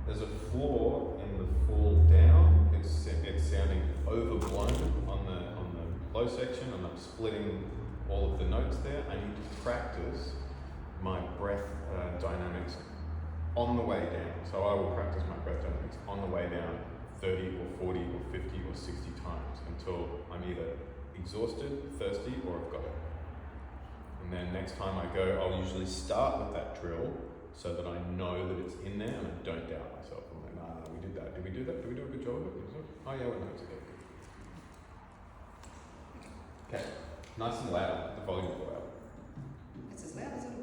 there's a flaw in the fall down. It's sounding overblown on the low section, and I'm splitting all of the notes there. I need to practice my breath dynamics on the way down. So I will practice my breath dynamics on the way down 30 or 40 or 50 or 60 times until I'm either exhausted, thirsty, or I've got it. And then next time I go, I'll usually start with that drill so that I know that it's in there and I don't doubt myself. I'm like, no, we did that. Did we do that? Did we do a good job of it? Oh yeah, no, it's okay. Okay, nice and loud. The volume will go out. It's as loud as it'll go.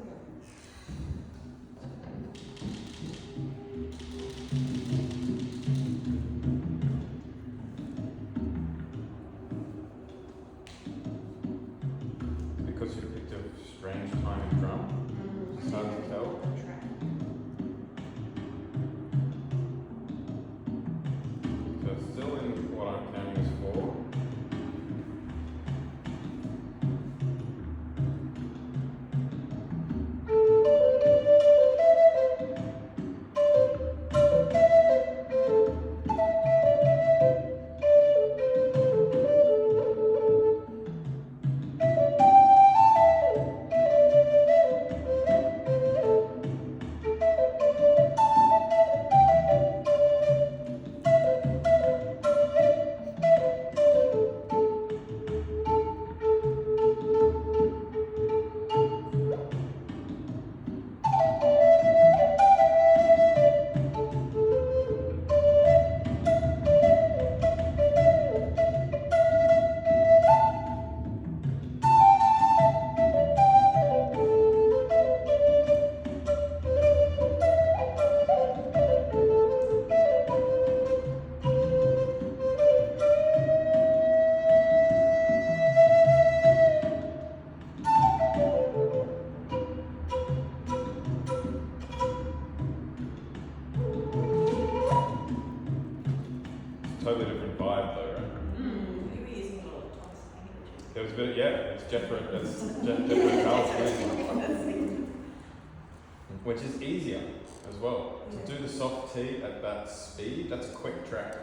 Because you picked a strange timing drum. It's hard to tell. So it's still in what I'm counting as 4. Totally different vibe though, right? We were using a lot of Thomas languages. There was a bit, it's Jethro Tull's music, which is easier as well. To do the soft T at that speed, that's a quick track.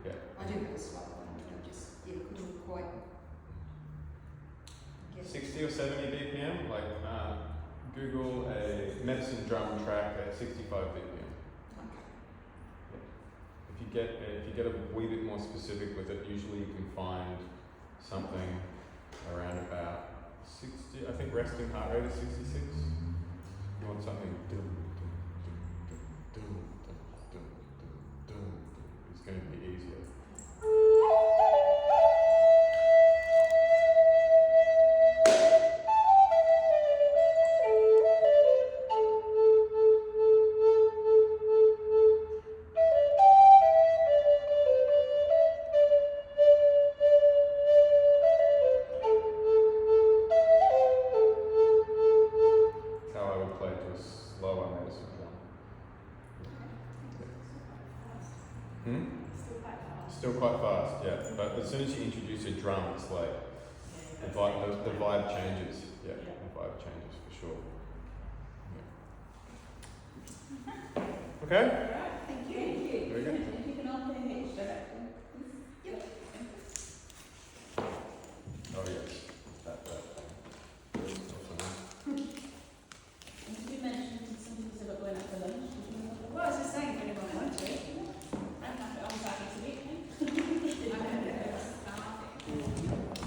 Yeah. I do have a slow one, but I just couldn't quite get 60 or 70 BPM, like Google a medicine drum track at 65 BPM. If you get a wee bit more specific with it, usually you can find something around about 60. I think resting heart rate is 66. You want something. It's going to be easier. Still quite fast, yeah. But as soon as you introduce a drum, it's like the vibe changes. Yeah, the vibe changes for sure. Yeah. Okay? Thank you. There we go. If you can all play H directly. Yep. Oh yes. That. And did you mention some people said about going out for lunch? Well, I was just saying, if anyone wants to. I'm happy to eat.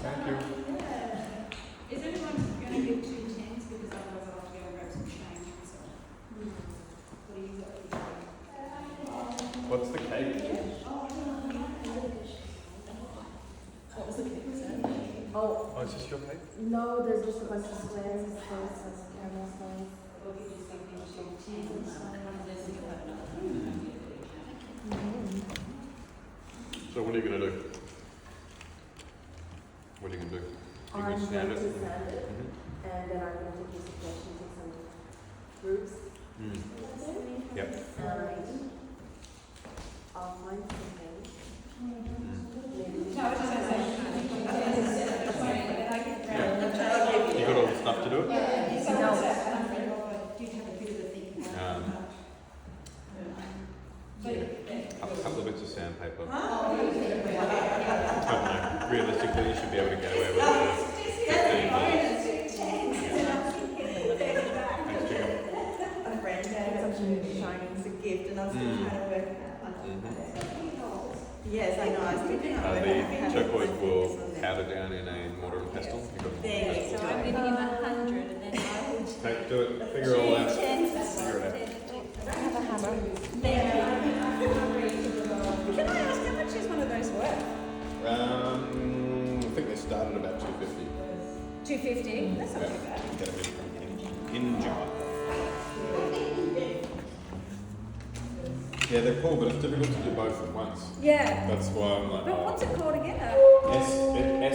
Thank you. Is anyone going to give 2 tens? Because otherwise I'll have to go and grab some change. So. What do you got? What's the cake? What was the cake? Oh, Oh, is this your cake? no, there's just a bunch of squares. It says caramel squares. We'll give you something to 10s. And there's a So what are you going to do? What are you going to do? I'm going to sand it, and then I'm going to take this equation to some groups. Yep. And I'll find something. Maybe. No, I was just going to say. You got all the stuff to do it? So did have a bit of a think about A couple of bits of sandpaper. I don't know. Realistically, you should be able to get away with it. Thanks, Jacob. A friend gave it to me as a gift, and I'm still trying to work it out. Yes, I know. I was thinking of it. The turquoise will powder down in a mortar and pestle. You've got There you So go. I'm giving him 100 and then I will. Okay, do it. Figure it all out. Figure it out. I have a hammer. Can I ask how much is one of those worth? I think they started about 250. 250. That's not too bad. Get them in jar. Yeah, they're cool, but it's difficult to do both at once. Yeah. That's why I'm like, But what's it called again? SHRUTI.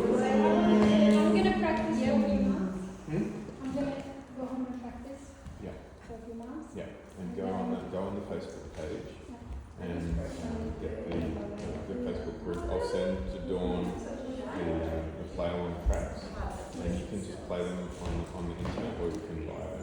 I'm gonna practice for a few months. Hmm? I'm gonna go home and practice Yeah, for a few months. yeah. And go on the Facebook page and get the Facebook group. I'll send to Dawn the play along tracks, and you can just play them on the internet.